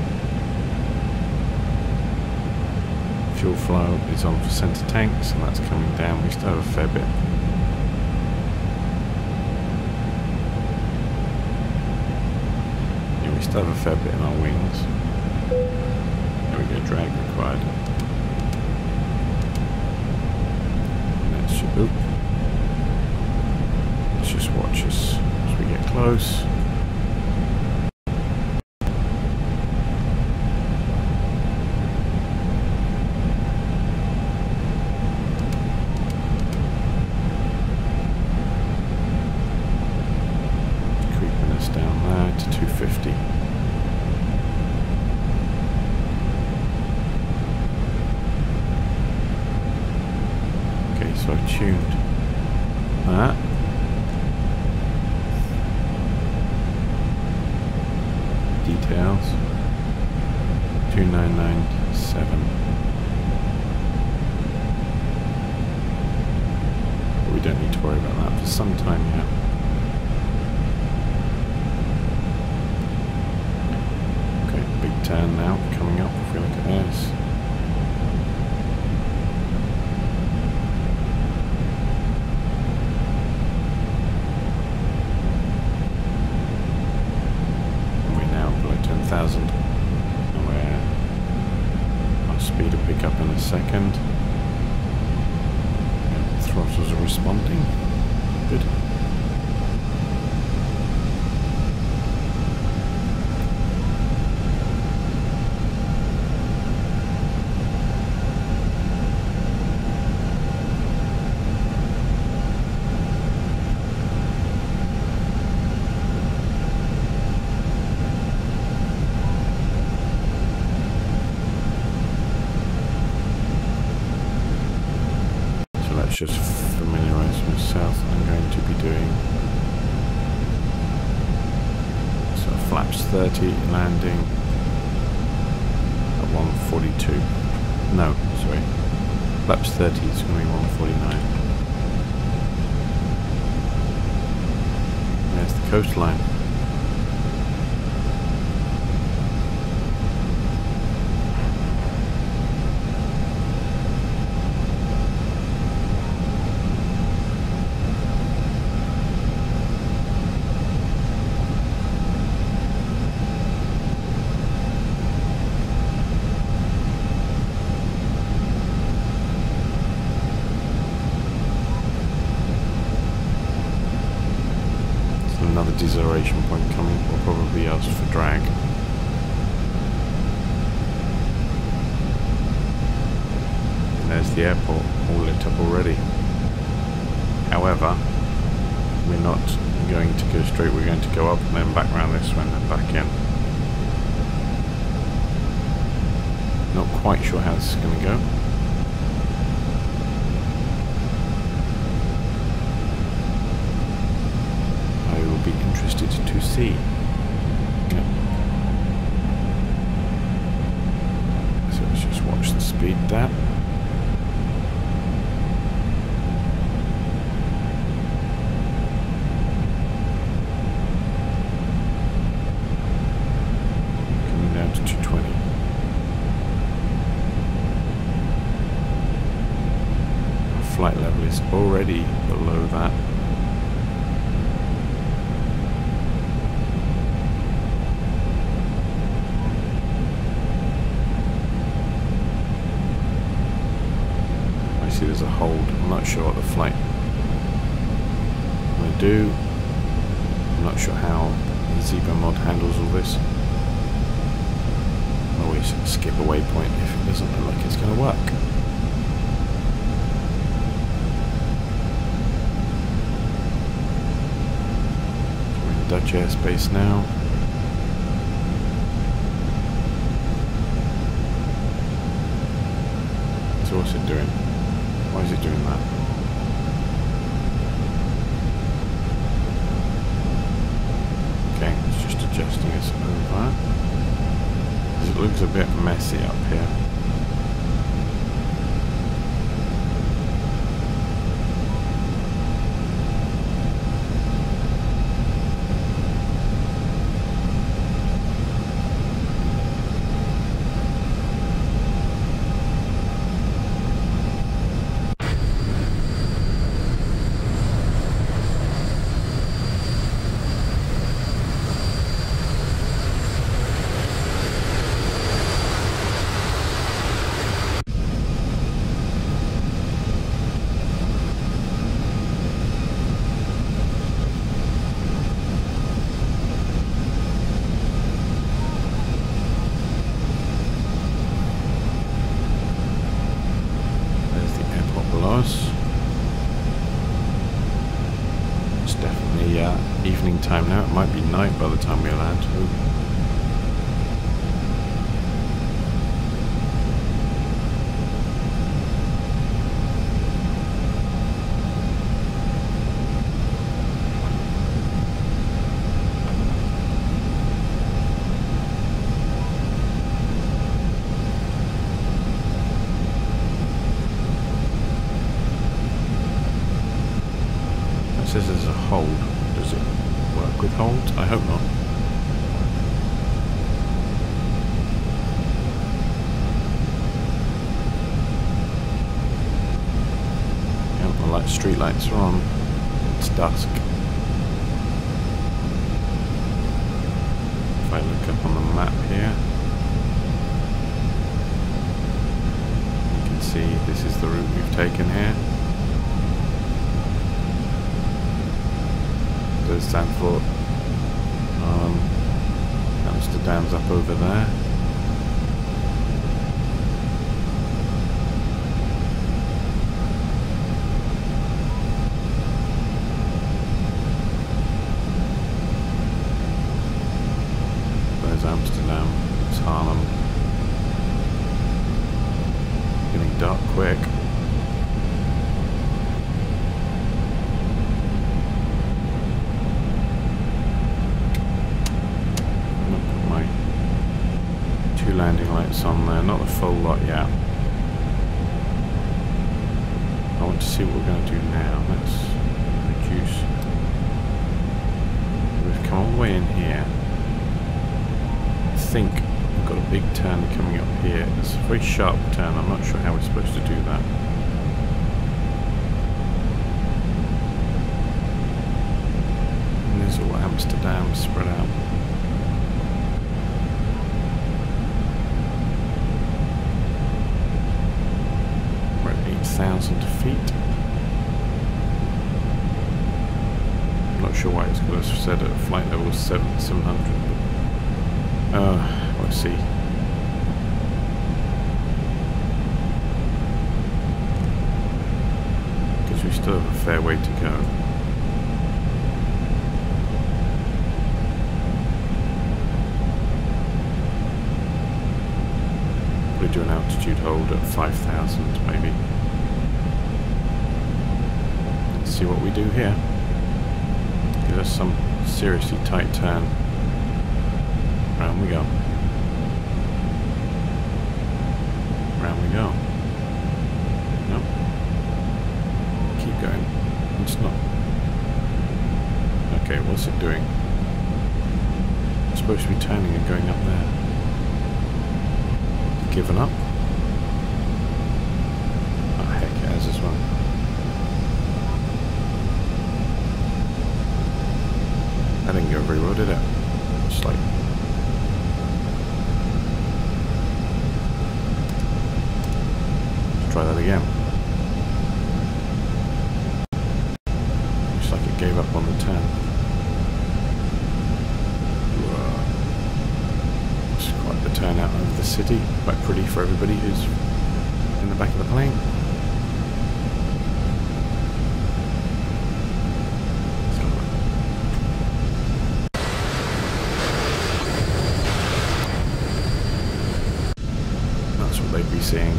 Fuel flow is on for centre tanks and that's coming down. We still have a fair bit. Yeah, we still have a fair bit in our wings. There we go, drag required. Let's just watch us as we get close. Down there to 250. Okay, so I've tuned that. Details 2997. But we don't need to worry about that for some time yet. Turn now coming up if we look at this. And we're now below 10,000 where our speed will pick up in a second. And the throttles are responding. Good. Just familiarise myself. I'm going to be doing so flaps 30 landing at 142. No, sorry. Flaps 30 is going to be 149. There's the coastline. Another deceleration point coming will probably ask for drag. And there's the airport all lit up already. However, we're not going to go straight, we're going to go up and then back round this one and back in. Not quite sure how this is going to go. Be interested to see. Yep. So let's just watch the speed down. Coming down to 220. Our flight level is already below that. There's a hold. I'm not sure what the flight I'm going to do. I'm not sure how the Zibo mod handles all this. I always skip a waypoint if it doesn't look like it's going to work. So we're in Dutch airspace now. So what's it doing? Why is it doing that? Okay, it's just adjusting us over. It looks a bit messy up here. It's definitely evening time now. It might be night by the time we land. Ooh. It says there's a hold. Does it work with holds? I hope not. Yep, the street lights are on. It's dusk. If I look up on the map here, you can see this is the route we've taken here. Zandvoort. Amsterdam's up over there. There's Amsterdam. It's Haarlem. Getting dark quick. Landing lights on there, not the full lot yet. I want to see what we're going to do now. Let's reduce. We've come all the way in here. I think we've got a big turn coming up here. It's a very sharp turn. I'm not sure how we're supposed to do that. And there's all Amsterdam spread out. We're at 8,000 feet. I'm not sure why it's got us set at flight level 700. Let's see. Because we still have a fair way to go. Probably do an altitude hold at 5,000 maybe. Let's see what we do here. Give us some seriously tight turn. Round we go. Round we go. Nope. Keep going. It's not. Okay, what's it doing? It's supposed to be turning and going up there. Given up? Oh heck, it has as well. That didn't go very well, did it? Just like. Let's try that again. Looks like it gave up on the turn. the turnout of the city. Quite pretty for everybody who's in the back of the plane. That's what they'd be seeing.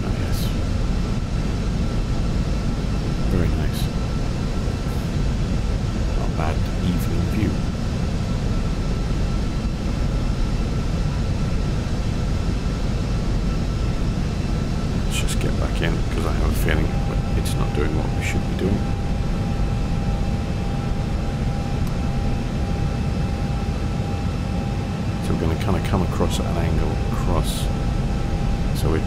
Oh yes. Very nice. Not bad evening view. Let's just get back in because I have a feeling that it's not doing what we should be doing. So we're going to kind of come across at an angle across. So we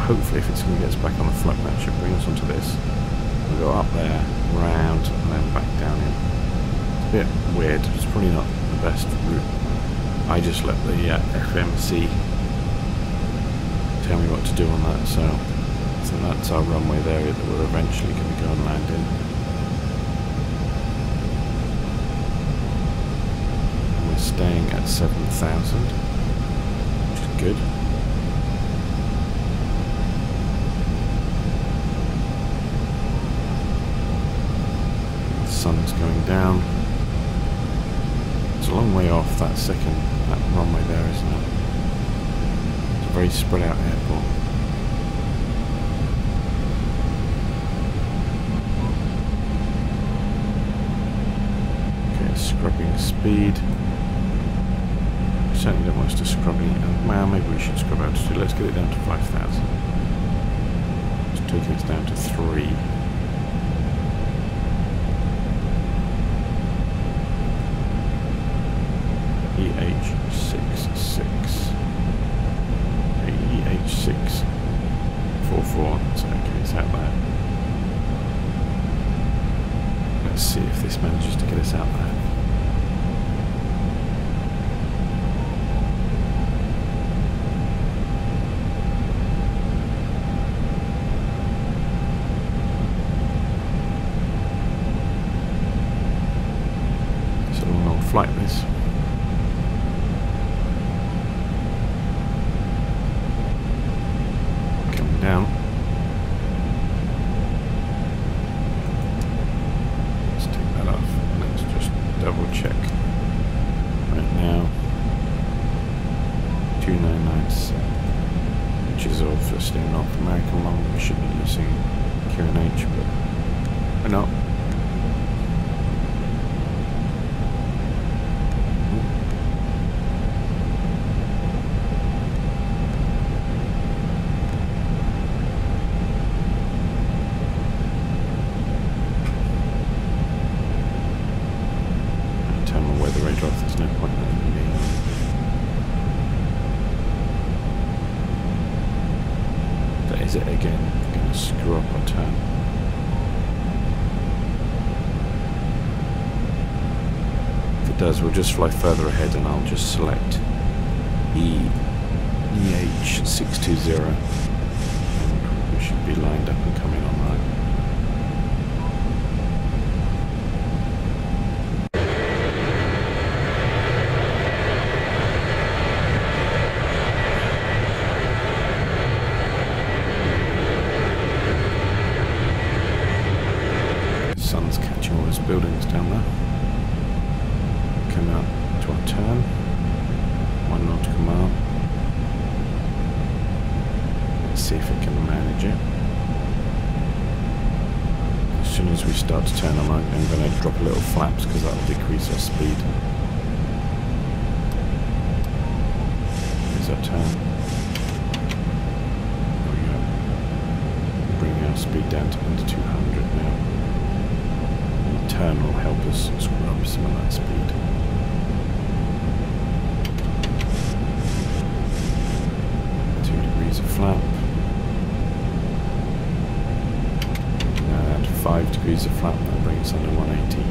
hopefully, if it's going to get us back on the flat, that should bring us onto this. We'll go up there, round, and then back down in. It's a bit weird. It's probably not the best route. I just let the FMC tell me what to do on that. So I think that's our runway there that we're eventually going to go and land in. And we're staying at 7,000, which is good. Sun's going down. It's a long way off that runway there, isn't it? It's a very spread out airport. Okay, scrubbing speed. We certainly don't want us to scrubbing, well, maybe we should scrub altitude. Let's get it down to 5,000. Just taking it down to 3. EH66. EH644. So okay, it's out there. Let's see if this manages to get us out there. It's a long old flight, this. Down. Let's take that off. Let's just double check. Right now, 2997, which is obviously a North American one. We should be using QNH, but we're not. There's no point in letting me. That is it again. I'm going to screw up our turn. If it does, we'll just fly further ahead and I'll just select EH620. And we should be lined up and coming on right. Sun's catching all those buildings down there. Come out to our turn. 1 nautical mile. Let's see if it can manage it. As soon as we start to turn, I'm going to drop a little flaps because that will decrease our speed. Here's our turn. There we go. Bring our speed down to under 200 now. Turn will help us scrub some of that speed. Degrees of flap. Now add 5 degrees of flap, that brings us under 180.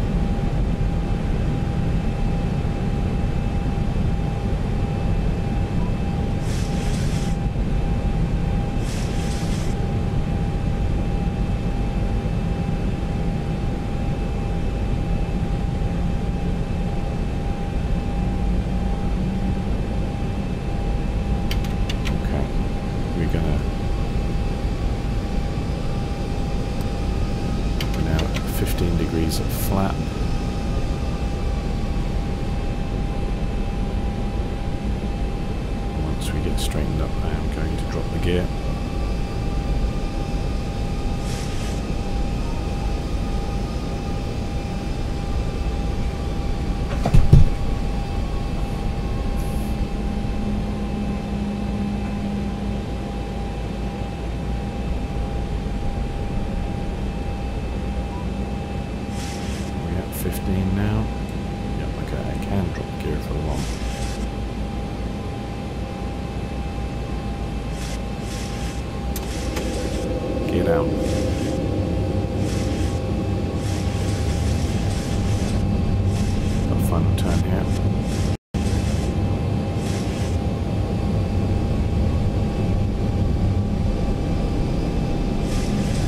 final turn here.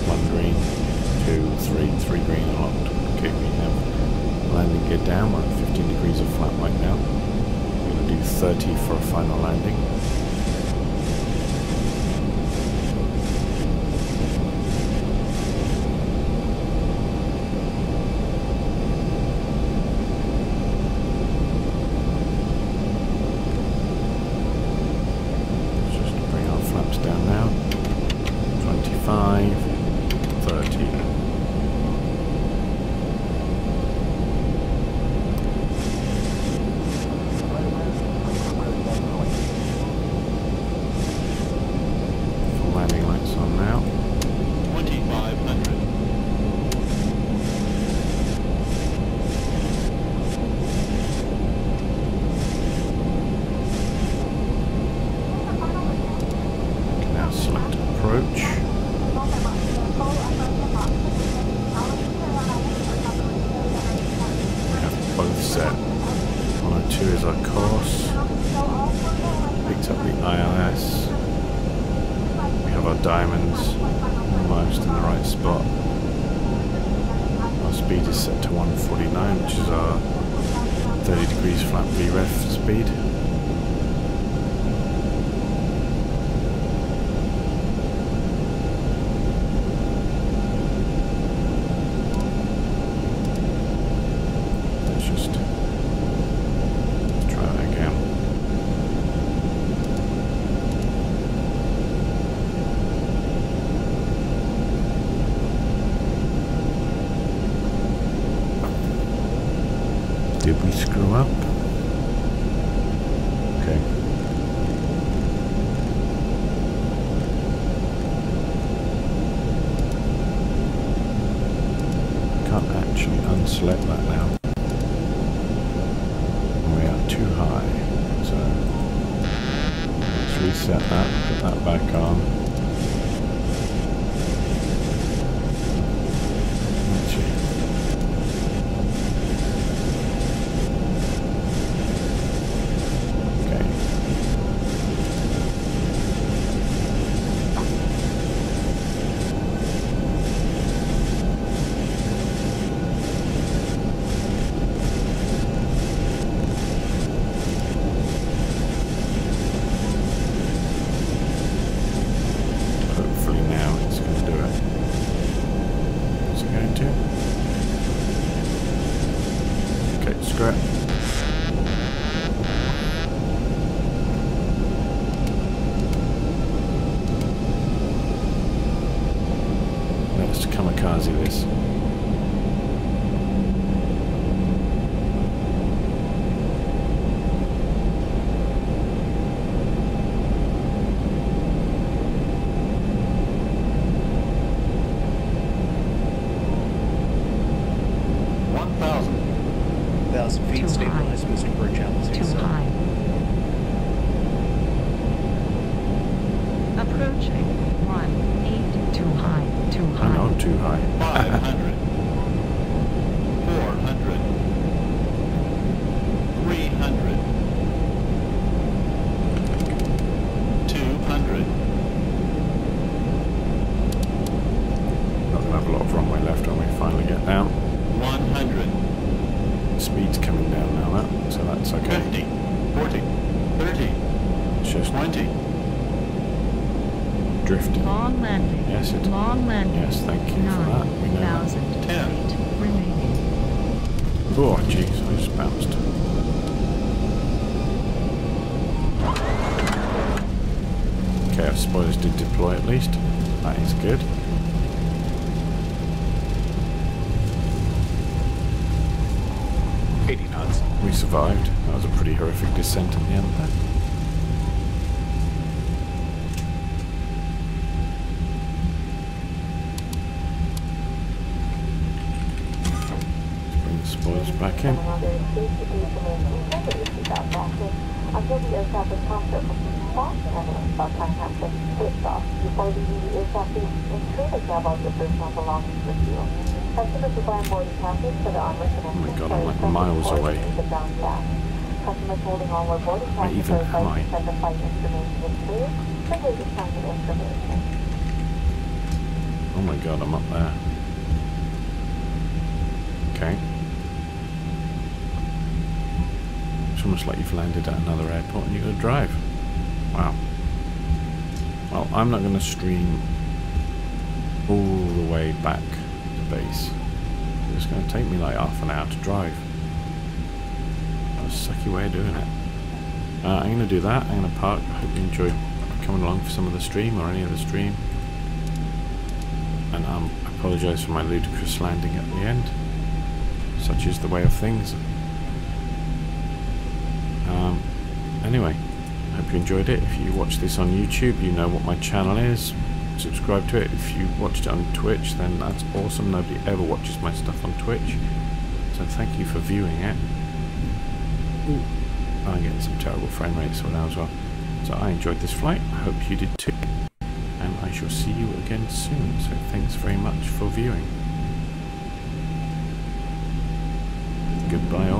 One green, two, three green locked. Okay, we have landing gear down. We're at 15 degrees of flat right now. We're going to do 30 for a final landing. Down now, 25, 30. Full landing lights on now. 2500. Select approach. We have both set. 102 is our course. Picked up the ILS. We have our diamonds almost in the right spot. Our speed is set to 149, which is our 30 degrees flat VREF speed. Did we screw up? Okay. Can't actually unselect that now. We are too high. So let's reset that, put that back on. Let's kamikaze this. Feet stabilized, Mr. Burchell. Too high. Approaching. 1-8. Too high. Too high. I know, too high. 500. 400. 300. 200. Not gonna have a lot of runway left when we finally get down. 100. Speed's coming down now, so that's okay. 50, 40, 30, It's just 20. drifting. Long landing. Yes, it. Long landing. Yes, thank you for that. We know that. 9,000 10. feet remaining. Oh, jeez, I just bounced. Okay, our spoilers did deploy at least. That is good. We survived. That was a pretty horrific descent at the end there. Let's bring the spoilers back in. Until the aircraft is transferred from stop and about time after lift off. Before the aircraft is ensured that you have all your personal belongings with you. Customers require boarding passes for the onward Oh my god, I'm like miles away. Customers holding onward boarding passes Even are advised high. to set the flight information is clear. Simply just sign the information. Oh my god, I'm up there. Okay. It's almost like you've landed at another airport and you've got to drive. Wow. Well, I'm not going to stream all the way back to base. It's going to take me like half an hour to drive. That's a sucky way of doing it. I'm going to do that. I'm going to park. I hope you enjoyed coming along for some of the stream or any of the stream. And I apologise for my ludicrous landing at the end. Such is the way of things. Anyway, I hope you enjoyed it. If you watch this on YouTube, you know what my channel is. Subscribe to it. If you watched it on Twitch, then that's awesome. Nobody ever watches my stuff on Twitch. So thank you for viewing it. Ooh, I'm getting some terrible frame rates right now as well. So I enjoyed this flight. I hope you did too. And I shall see you again soon. So thanks very much for viewing. Goodbye all.